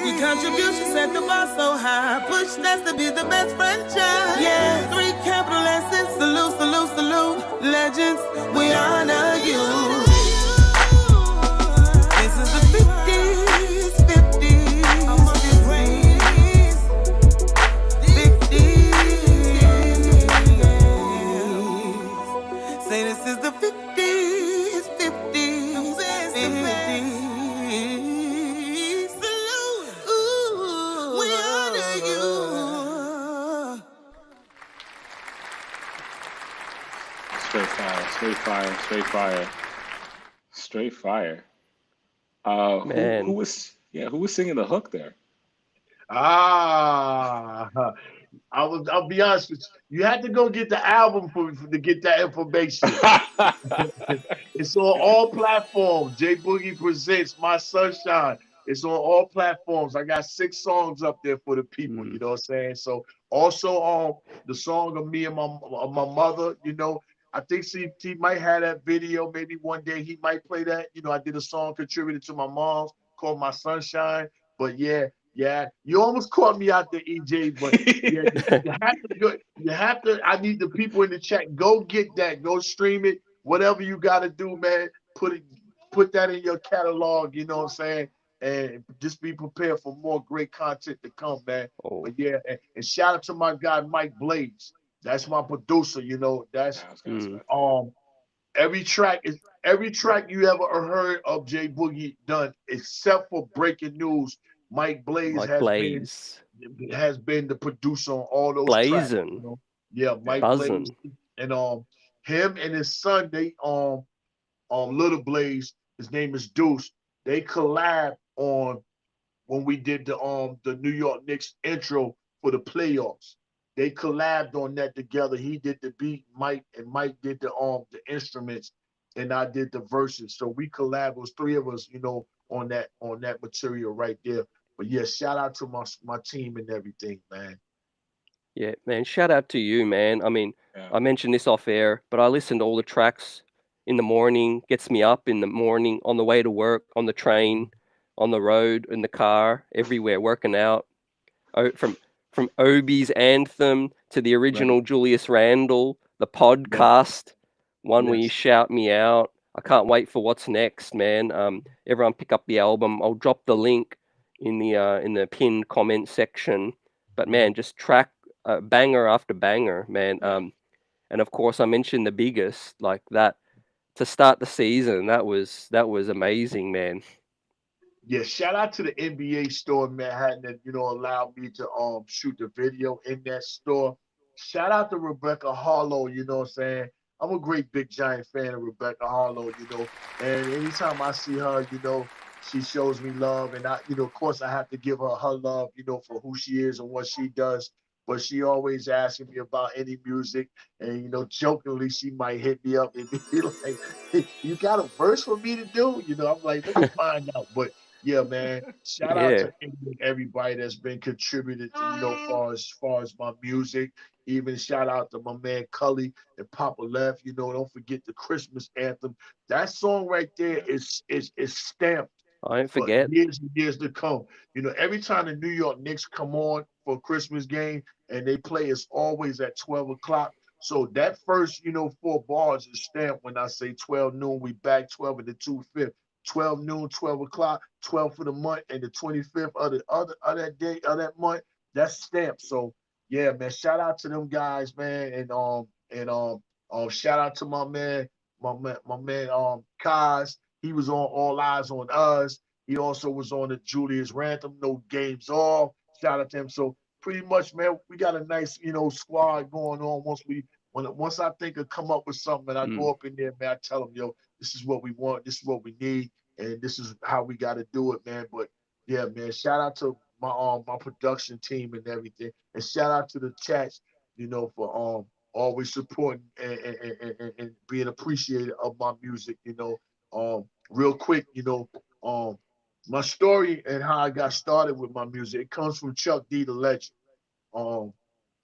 Your contributions set the bar so high, pushed us to be the best franchise. Yeah, 3 capital S's, salute, salute, salute. Legends, we honor you. This is the 50s, 50s, 50s. Say this is the 50s. Straight fire, straight fire, straight fire. Who Man, who was singing the hook there? Ah, I'll be honest with you. You had to go get the album to get that information. It's on all platforms. J Boogie presents My Sunshine. It's on all platforms. I got 6 songs up there for the people. You know what I'm saying? So also the song of me and my mother. I think he might have that video. Maybe one day he might play that. I did a song contributed to my mom's called My Sunshine. But yeah, you almost caught me out there, EJ. But yeah, you have to go. You have to. I need the people in the chat. Go get that. Go stream it. Whatever you got to do, man. Put that in your catalog. You know what I'm saying? And just be prepared for more great content to come, man. oh, But yeah, and shout out to my guy Mike Blades. That's my producer. That's mm, every track you ever heard of J Boogie done, except for Breaking News. Mike Blaze like Blaze, has been the producer on all those tracks. blazing, Yeah, Mike Blaze buzzing. and him and his son, they Little Blaze, his name is Deuce. They collab on when we did the New York Knicks intro for the playoffs. They collabed on that together. He did the beat, Mike did the instruments, and I did the verses. So we collabed. It was 3 of us, on that material right there. But yeah, shout out to my team and everything, man. Yeah, man. Shout out to you, man. I mean, Yeah. I mentioned this off air, but I listen to all the tracks in the morning. Gets me up in the morning, on the way to work, on the train, on the road, in the car, everywhere, working out. From Obi's anthem to the original Julius Randle, the podcast one where you Yes. shout me out. I can't wait for what's next, man. Everyone pick up the album. I'll drop the link in the pinned comment section. But man, just track banger after banger, man. And of course I mentioned the biggest, like that to start the season. That was amazing, man. Yeah, shout out to the NBA store in Manhattan that allowed me to shoot the video in that store. Shout out to Rebecca Harlow, you know what I'm saying? I'm a great big giant fan of Rebecca Harlow, and anytime I see her, she shows me love, and of course I have to give her love, for who she is and what she does. But she always asking me about any music, and jokingly she might hit me up and be like, hey, "You got a verse for me to do?" I'm like, "Let me find out." But yeah, man. Shout out Yeah. to everybody that's been contributed to, far as my music. Even shout out to my man Cully and Papa Left. Don't forget the Christmas anthem. That song right there is stamped I don't for forget. years and years to come. Every time the New York Knicks come on for a Christmas game and they play, it's always at 12 o'clock. So that first, 4 bars is stamped when I say 12 noon, we back 12 and the 2/5. 12 noon, 12 o'clock, 12 for the month, and the 25th of that day of that month, that's stamped. So yeah, man, shout out to them guys, man, and shout out to my man Kaz. He was on All Eyes on Us. He also was on the Julius Randle, No Games Off. Shout out to him. So pretty much, man, we got a nice, squad going on. Once I think of come up with something, and I go up in there, man, I tell them, yo, this is what we want, this is what we need, and this is how we got to do it, man. But yeah, man, shout out to my production team and everything, and shout out to the chats, for always supporting and being appreciated of my music, real quick, my story and how I got started with my music, it comes from Chuck D, the legend. Um,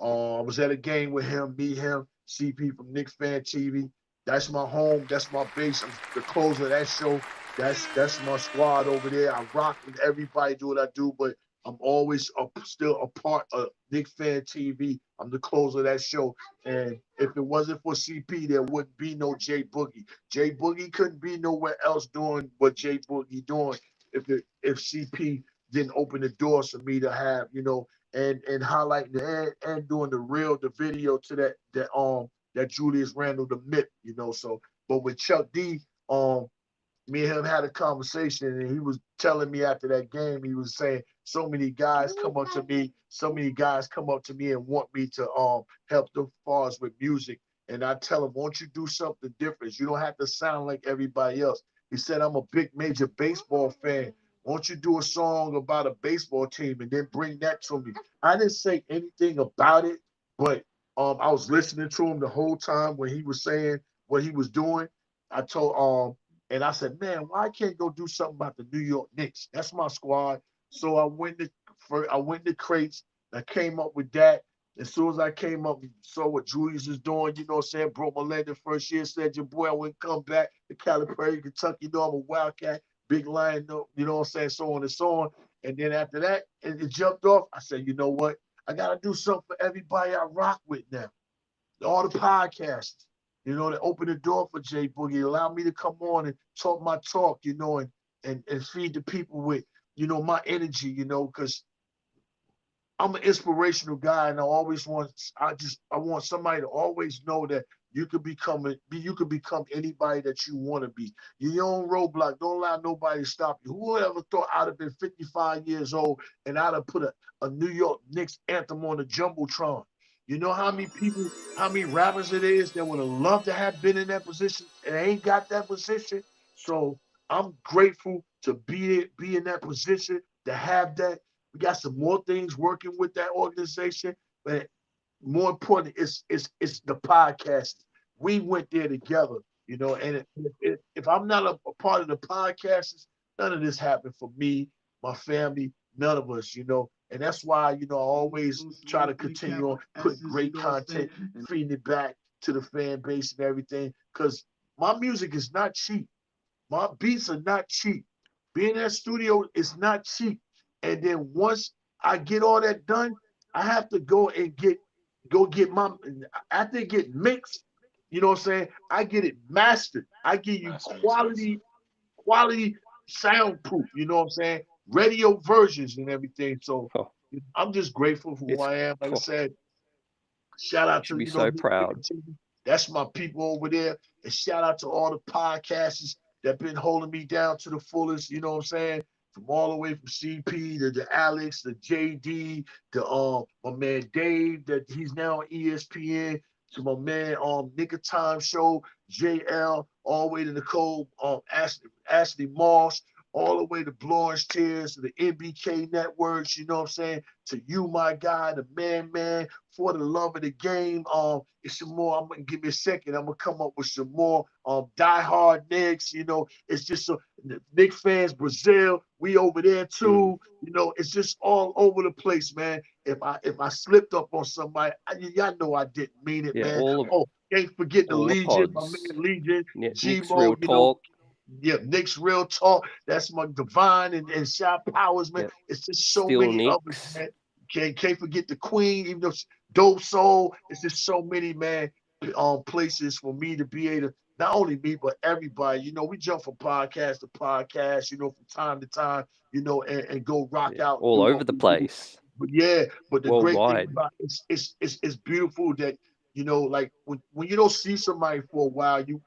I was at a game with him, CP from Knicks Fan TV. That's my home. That's my base. I'm the closer of that show. That's my squad over there. I rock with everybody, do what I do, but I'm always still a part of Knicks Fan TV. I'm the closer of that show. And if it wasn't for CP, there wouldn't be no J Boogie. J Boogie couldn't be nowhere else doing what J Boogie doing if CP didn't open the doors for me to have, and highlighting and doing the video to that Julius Randle the myth, So, but with Chuck D, me and him had a conversation, and he was telling me after that game, he was saying so many guys come up to me and want me to help them far as with music. And I tell him, won't you do something different? You don't have to sound like everybody else. He said, I'm a big major baseball fan. Won't you do a song about a baseball team and then bring that to me? I didn't say anything about it, but I was listening to him the whole time when he was saying what he was doing. I told and I said, man, why can't I go do something about the New York Knicks? That's my squad. So I went to crates. I came up with that. As soon as I came up, saw what Julius is doing, you know what I'm saying? Broke my leg the first year, said, your boy, I wouldn't come back to Calipari, Kentucky. You know, I'm a Wildcat, big lion, you know what I'm saying? So on and so on. And then after that, it jumped off. I said, you know what? I got to do something for everybody I rock with now. All the podcasts, you know, that open the door for J-Boogie, allow me to come on and talk my talk, you know, and feed the people with, you know, my energy, you know, because I'm an inspirational guy, and I want somebody to always know that you could become anybody that you want to be. Your own roadblock. Don't allow nobody to stop you. Who would ever thought I'd have been 55 years old and I'd have put a New York Knicks anthem on the jumbotron? You know how many rappers it is that would have loved to have been in that position and ain't got that position. So I'm grateful to be in that position, to have that. We got some more things working with that organization, but more important, it's the podcast. We went there together, you know. And if I'm not a part of the podcasts, none of this happened for me, my family, none of us, you know. And that's why, you know, I always try to continue on putting great content, feeding it back to the fan base and everything, because my music is not cheap. My beats are not cheap. Being in that studio is not cheap. And then once I get all that done, I have to go get my after it get mixed, you know what I'm saying? I get it mastered. I give you quality soundproof, you know what I'm saying? Radio versions and everything. So Oh, I'm just grateful for who it's I am. Like I oh, said, shout out should to, be you know, so proud. that's my people over there. And shout out to all the podcasters that been holding me down to the fullest, you know what I'm saying? From all the way from CP to Alex, the JD, to my man Dave, that he's now on ESPN, to my man Nick of Time Show, JL, all the way to Nicole, Ashley Moss, all the way to Florence Tears, to the NBK networks, you know what I'm saying? To you, my guy, the man, for the love of the game. It's some more. I'm gonna give me a second. I'm gonna come up with some more. Diehard Knicks. You know, it's just so Knick fans, Brazil. We over there too. You know, it's just all over the place, man. If I slipped up on somebody, y'all know I didn't mean it, Yeah, man. Oh, can't forget the all the Legion, my pods. man Legion, Nick's Real G-Mo. You know, Talk. yeah, Knicks Real Talk. That's my Divine and Shot Powers, man. Yep. It's just so Still many others, Nicks. man. Can't forget the Queen, even though Dope Soul. It's just so many, man, places for me to be able to, not only me, but everybody. You know, we jump from podcast to podcast, you know, from time to time, you know, and go rock Yeah, out and all do over what the we do. place. But yeah, but the great thing Worldwide. about it's beautiful that, you know, like when you don't see somebody for a while, you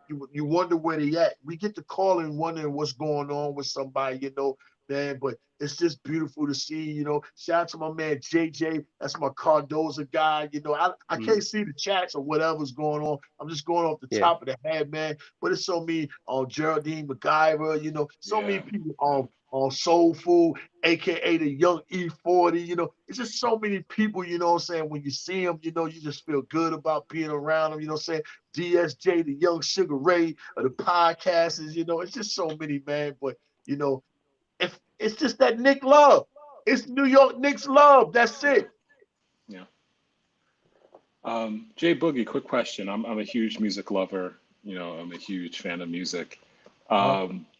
wonder where they at. We get to call and wondering what's going on with somebody, you know, man. But it's just beautiful to see, you know. Shout out to my man JJ. That's my Cardoza guy. You know, I can't see the chats or whatever's going on. I'm just going off the Yeah. top of the head, man. But it's so many Geraldine McIver, you know, so many people on Soul Food, aka the young E40, you know, it's just so many people, you know what I'm saying? When you see them, you know, you just feel good about being around them, you know what I'm saying? DSJ, the young Sugar Ray, of the podcasters, you know, it's just so many, man. But, you know, if it's just that Nick love. It's New York Knicks love. That's it. Yeah. Jay Boogie, quick question. I'm a huge music lover. You know, I'm a huge fan of music.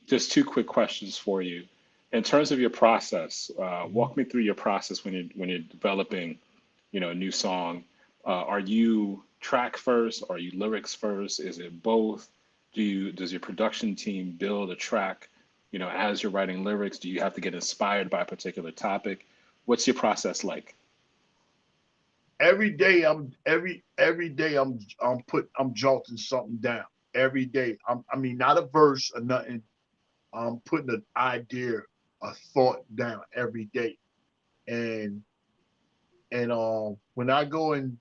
Just two quick questions for you. In terms of your process, walk me through your process when you're developing, you know, a new song. Are you track first? Are you lyrics first? Is it both? Does your production team build a track, you know, as you're writing lyrics? Do you have to get inspired by a particular topic? What's your process like? Every day I'm jotting something down. Every day. I mean, not a verse or nothing. I'm putting an idea, a thought down every day. And when I go and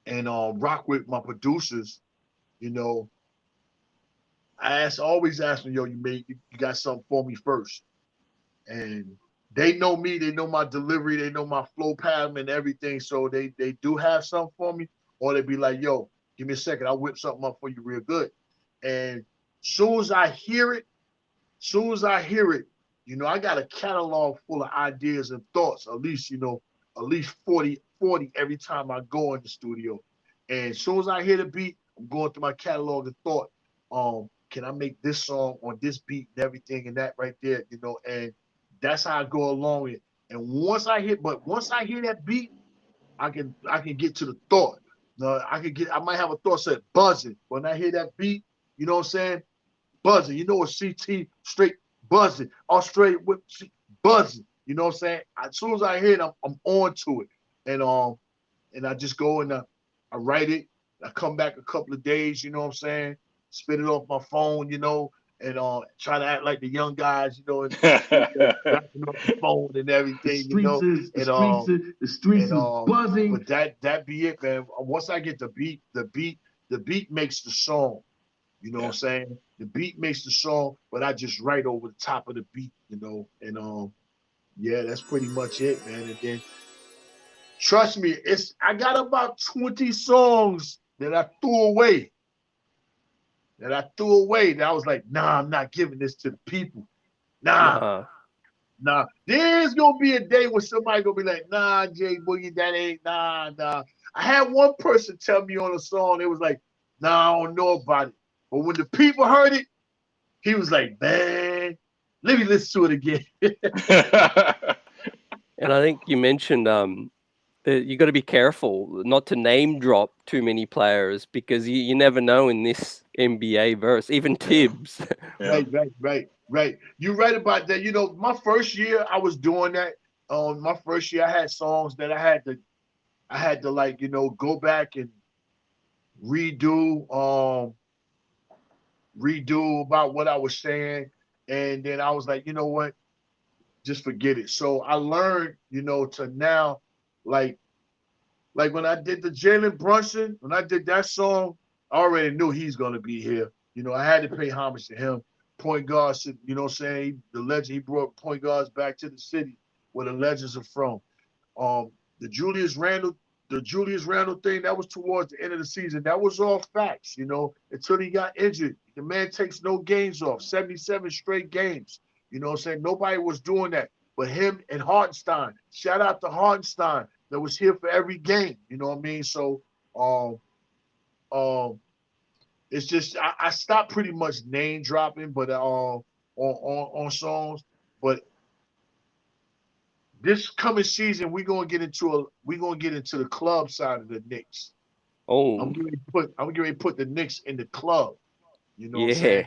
and rock with my producers, you know, I always ask them, yo, you got something for me first. And they know me, they know my delivery, they know my flow pattern and everything. So they do have something for me, or they be like, yo, give me a second, I'll whip something up for you real good. And soon as I hear it, you know, I got a catalog full of ideas and thoughts, at least 40 every time I go in the studio. And as soon as I hear the beat, I'm going through my catalog of thought. Can I make this song on this beat and everything and that right there, you know? And that's how I go along with it. And once I hear that beat, I can get to the thought. I might have a thought said buzzing. When I hear that beat, you know what I'm saying? Buzzing. You know what CT straight buzzing. Australia whip buzzing. You know what I'm saying? As soon as I hear it, I'm on to it. And I just go and I write it. I come back a couple of days, you know what I'm saying? Spit it off my phone, you know, and try to act like the young guys, you know, and rapping off the phone and everything, you know. The streets is buzzing. But that be it, man. Once I get the beat makes the song. You know what I'm saying? The beat makes the song, but I just write over the top of the beat, you know. And yeah, that's pretty much it, man. And then trust me, I got about 20 songs that I threw away. That I was like, nah, I'm not giving this to the people. Nah. There's gonna be a day where somebody gonna be like, nah, J-Boogie, that ain't nah. I had one person tell me on a song, it was like, nah, I don't know about it. But when the people heard it, he was like, man, let me listen to it again. And I think you mentioned you got to be careful not to name drop too many players, because you never know in this NBA verse, even Thibs. Right. You're right about that. You know, my first year I was doing that. My first year I had songs that I had to like, you know, go back and redo about what I was saying. And then I was like, you know what? Just forget it. So I learned, you know, to now, like when I did the Jalen Brunson, when I did that song, I already knew he's going to be here. You know, I had to pay homage to him. Point guard, you know what I'm saying? The legend, he brought point guards back to the city where the legends are from. The Julius Randle thing, that was towards the end of the season. That was all facts, you know, until he got injured. The man takes no games off, 77 straight games. You know what I'm saying? Nobody was doing that but him and Hartenstein. Shout out to Hartenstein that was here for every game. You know what I mean? So it's just I stopped pretty much name dropping, but on songs. But this coming season, we're gonna get into the club side of the Knicks. Oh, I'm getting ready to put the Knicks in the club. You know what I'm yeah. saying?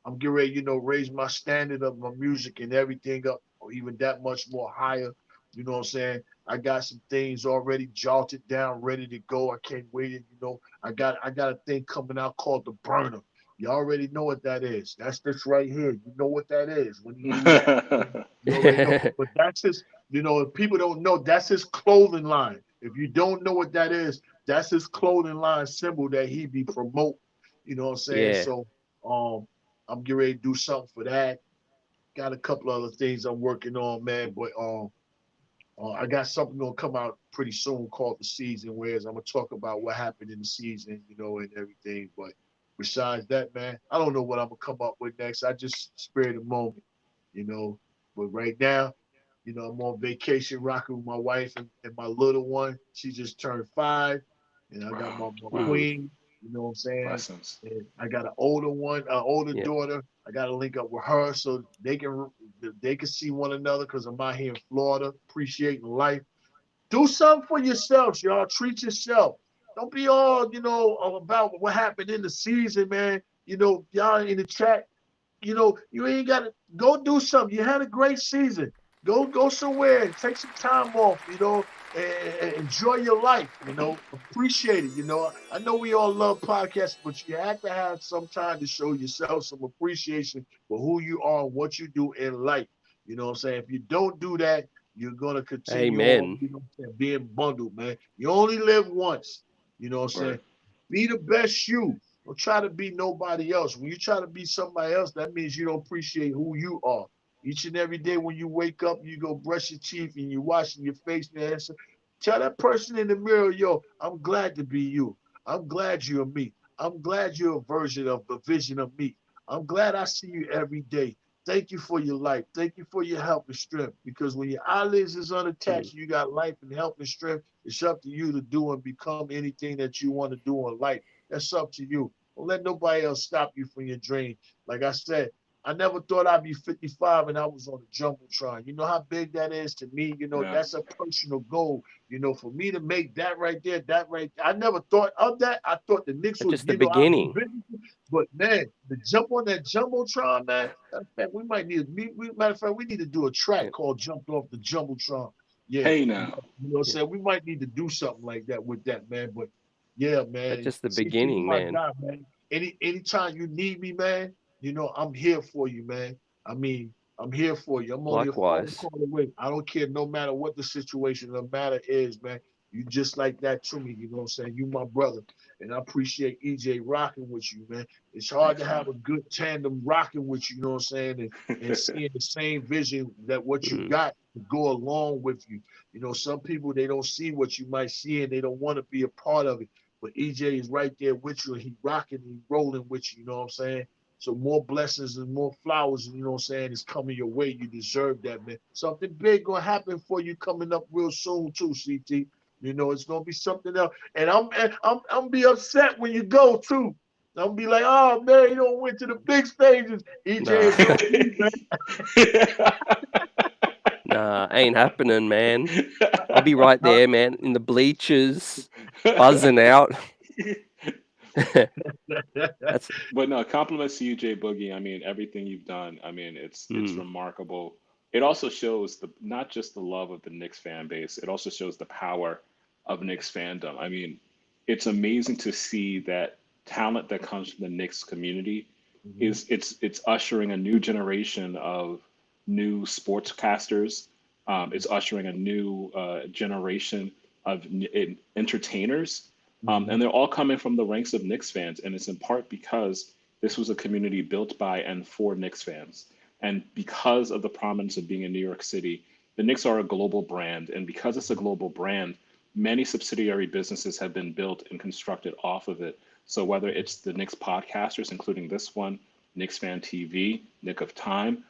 I'm getting ready, you know, raise my standard of my music and everything up, or even that much more higher. You know what I'm saying? I got some things already jotted down, ready to go. I can't wait. You know, I got a thing coming out called The Burner. You already know what that is. That's this right here. You know what that is. When you hear that, you already know. But that's his, you know, if people don't know, that's his clothing line. If you don't know what that is, that's his clothing line symbol that he be promote. You know what I'm saying? Yeah. So I'm getting ready to do something for that. Got a couple other things I'm working on, man. But I got something gonna come out pretty soon called The Season, whereas I'm gonna talk about what happened in the season, you know, and everything. But besides that, man, I don't know what I'm gonna come up with next. I just spare the moment, you know. But right now, you know, I'm on vacation rocking with my wife and my little one. She just turned 5, and I got my queen. You know what I'm saying? Blessings. And I got an older one, older Yeah. daughter. I got to link up with her so they can see one another because I'm out here in Florida, appreciating life. Do something for yourselves, y'all. Treat yourself. Don't be all, you know, about what happened in the season, man. You know, y'all in the chat, you know, you ain't got to go do something. You had a great season. Go somewhere and take some time off, you know, and enjoy your life, you know, appreciate it, you know. I know we all love podcasts, but you have to have some time to show yourself some appreciation for who you are and what you do in life. You know what I'm saying? If you don't do that, you're going to continue on, you know, being bundled, man. You only live once. You know what I'm saying? Right. Be the best you. Don't try to be nobody else. When you try to be somebody else, that means you don't appreciate who you are. Each and every day when you wake up, you go brush your teeth and you washing your face and answer. Tell that person in the mirror, yo, I'm glad to be you. I'm glad you're me. I'm glad you're a version of a vision of me. I'm glad I see you every day. Thank you for your life. Thank you for your help and strength. Because when your eyelids is unattached, you got life and help and strength. It's up to you to do and become anything that you want to do in life. That's up to you. Don't let nobody else stop you from your dream. Like I said, I never thought I'd be 55 and I was on the Jumbotron. You know how big that is to me? You know, Yeah. that's a personal goal. You know, for me to make that right there, I never thought of that. I thought the Knicks That's would, just the you know, I'd be beginning. busy. But man, the jump on that Jumbotron, man, we might need, matter of fact, we need to do a track Yep. called Jumped Off the Jumbotron. Yeah. Hey You now. know what I'm Yeah. saying? We might need to do something like that with that, man. But yeah, That's man. just the CT, you beginning, my man. guy, man. Anytime you need me, man, you know, I'm here for you, man. I mean, I'm here for you. I'm only a phone Likewise. call away. I don't care no matter what the situation, the matter is, man. You just like that to me, you know what I'm saying? You my brother. And I appreciate EJ rocking with you, man. It's hard Thanks, to man. have a good tandem rocking with you, you know what I'm saying? And seeing the same vision that what you Mm. got to go along with you. You know, some people they don't see what you might see and they don't want to be a part of it. But EJ is right there with you and he rocking and he rolling with you, you know what I'm saying? So more blessings and more flowers, you know what I'm saying, is coming your way. You deserve that, man. Something big gonna happen for you coming up real soon too, CT. You know, it's gonna be something else. And I'm be upset when you go too. I'm be like, oh man, you don't went to the big stages. EJ Nah. is gonna be, man. Nah, ain't happening, man. I'll be right there, man, in the bleachers, buzzing out. That's But no, compliments to you, Jay Boogie. I mean, everything you've done. I mean, it's mm, remarkable. It also shows the not just the love of the Knicks fan base. It also shows the power of Knicks fandom. I mean, it's amazing to see that talent that comes from the Knicks community Mhm. is it's ushering a new generation of new sportscasters. It's ushering a new generation of entertainers, Mhm. and they're all coming from the ranks of Knicks fans, and it's in part because this was a community built by and for Knicks fans. And because of the prominence of being in New York City, the Knicks are a global brand. And because it's a global brand, many subsidiary businesses have been built and constructed off of it. So whether it's the Knicks podcasters, including this one, Knicks Fan TV, Nick of Time,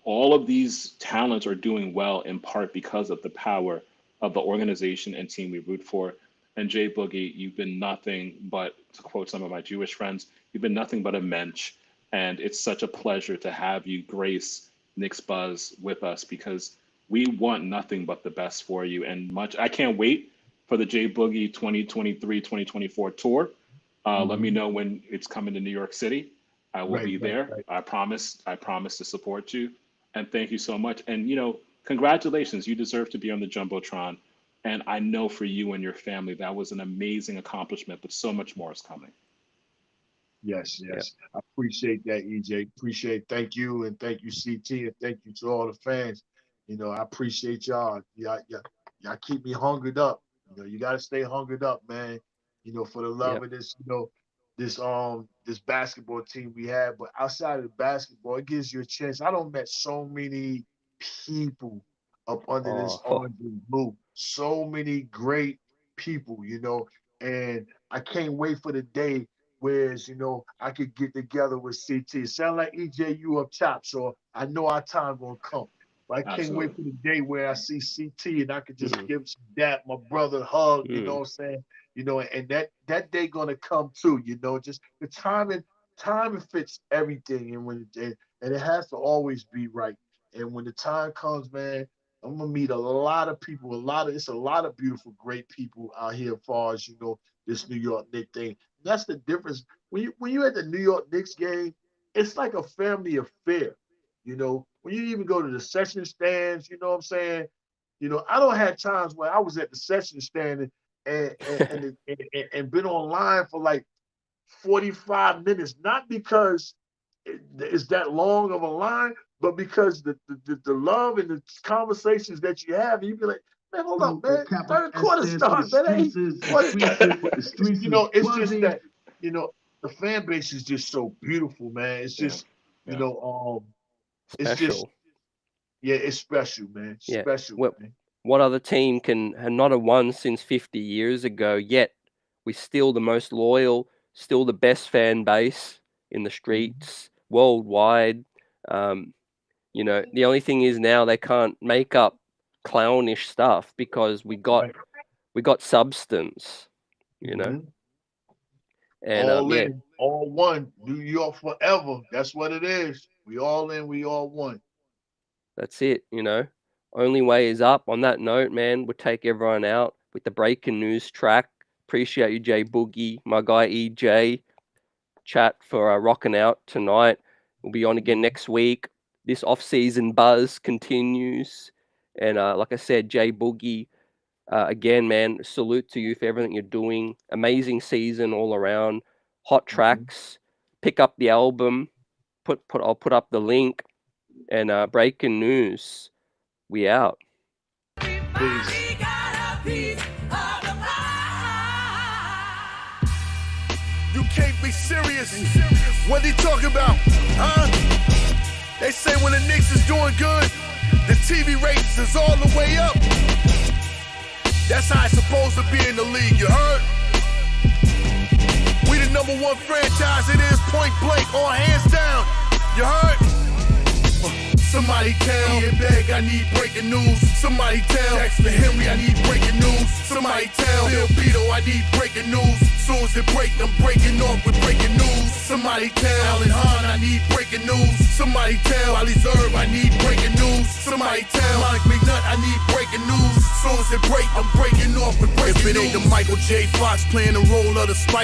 all of these talents are doing well in part because of the power of the organization and team we root for. And Jay Boogie, you've been nothing but, to quote some of my Jewish friends, you've been nothing but a mensch. And it's such a pleasure to have you grace Nick's Buzz with us because we want nothing but the best for you. And much, I can't wait for the Jay Boogie 2023-2024 tour. Let me Mhm. know when it's coming to New York City. I will Right, be right, there. right. I promise to support you. And thank you so much. And congratulations. You deserve to be on the Jumbotron. And I know for you and your family, that was an amazing accomplishment, but so much more is coming. Yes, yeah, yes. I appreciate that, EJ. Appreciate thank you and thank you, CT, and thank you to all the fans. You know, I appreciate y'all. Y'all keep me hungered up. You know, you gotta stay hungered up, man. You know, for the yeah. love of this, this basketball team we have. But outside of the basketball, it gives you a chance. I don't met so many people up under this Oh, orange and blue. So many great people, and I can't wait for the day whereas, I could get together with CT. Sound like EJ, you up top, so I know our time gonna come. But I can't wait Absolutely. for the day where I see CT and I could just mm, give some dap, my brother hug, you know mm, what I'm saying? And that day gonna come too, just the timing fits everything and it has to always be right. And when the time comes, man, I'm gonna meet a lot of people, it's a lot of beautiful, great people out here as far as this New York Knicks thing. That's the difference. When you at the New York Knicks game, it's like a family affair. When you even go to the session stands, you know what I'm saying? I don't have times where I was at the session stand and been online for like 45 minutes, not because it's that long of a line, but because the love and the conversations that you have, you be like, Man, hold up, man. Third quarter start, man. You know, it's just that, you know, the fan base is just so beautiful, man. It's just, you know, it's just, it's special, man. Special, man. What other team can have not have won since 50 years ago, yet we're still the most loyal, still the best fan base in the streets, worldwide. You know, the only thing is now they can't make up clownish stuff because we got substance, you know. And all in, all one, New York forever. That's what it is. We all in, we all one. That's it, you know. Only way is up. On that note, man, we'll take everyone out with the breaking news track. Appreciate you, J-BOOGIE, my guy EJ. Chat for rocking out tonight. We'll be on again next week. This off-season buzz continues. And like I said, J-BOOGIE, again, man, salute to you for everything you're doing. Amazing season all around. Hot tracks. Pick up the album. I'll put up the link. And breaking news. We out. Peace. You can't be serious. What they talking about? Huh? They say when the Knicks is doing good, the TV ratings is all the way up. That's how it's supposed to be in the league, you heard? We the #1 franchise, it is point blank, all hands down. You heard? Somebody tell me, beg, I need breaking news. Somebody tell Dexter Henry, I need breaking news. Somebody tell Bill Pito, I need breaking news. Soon as it break, I'm breaking off with breaking news. Somebody tell Alan Hahn, I need breaking news. Somebody tell Ali Zerb, I need breaking news. Somebody tell Mike McNutt, I need breaking news. Soon as it break, I'm breaking off with breaking news. If it ain't the Michael J. Fox playing the role of the Spider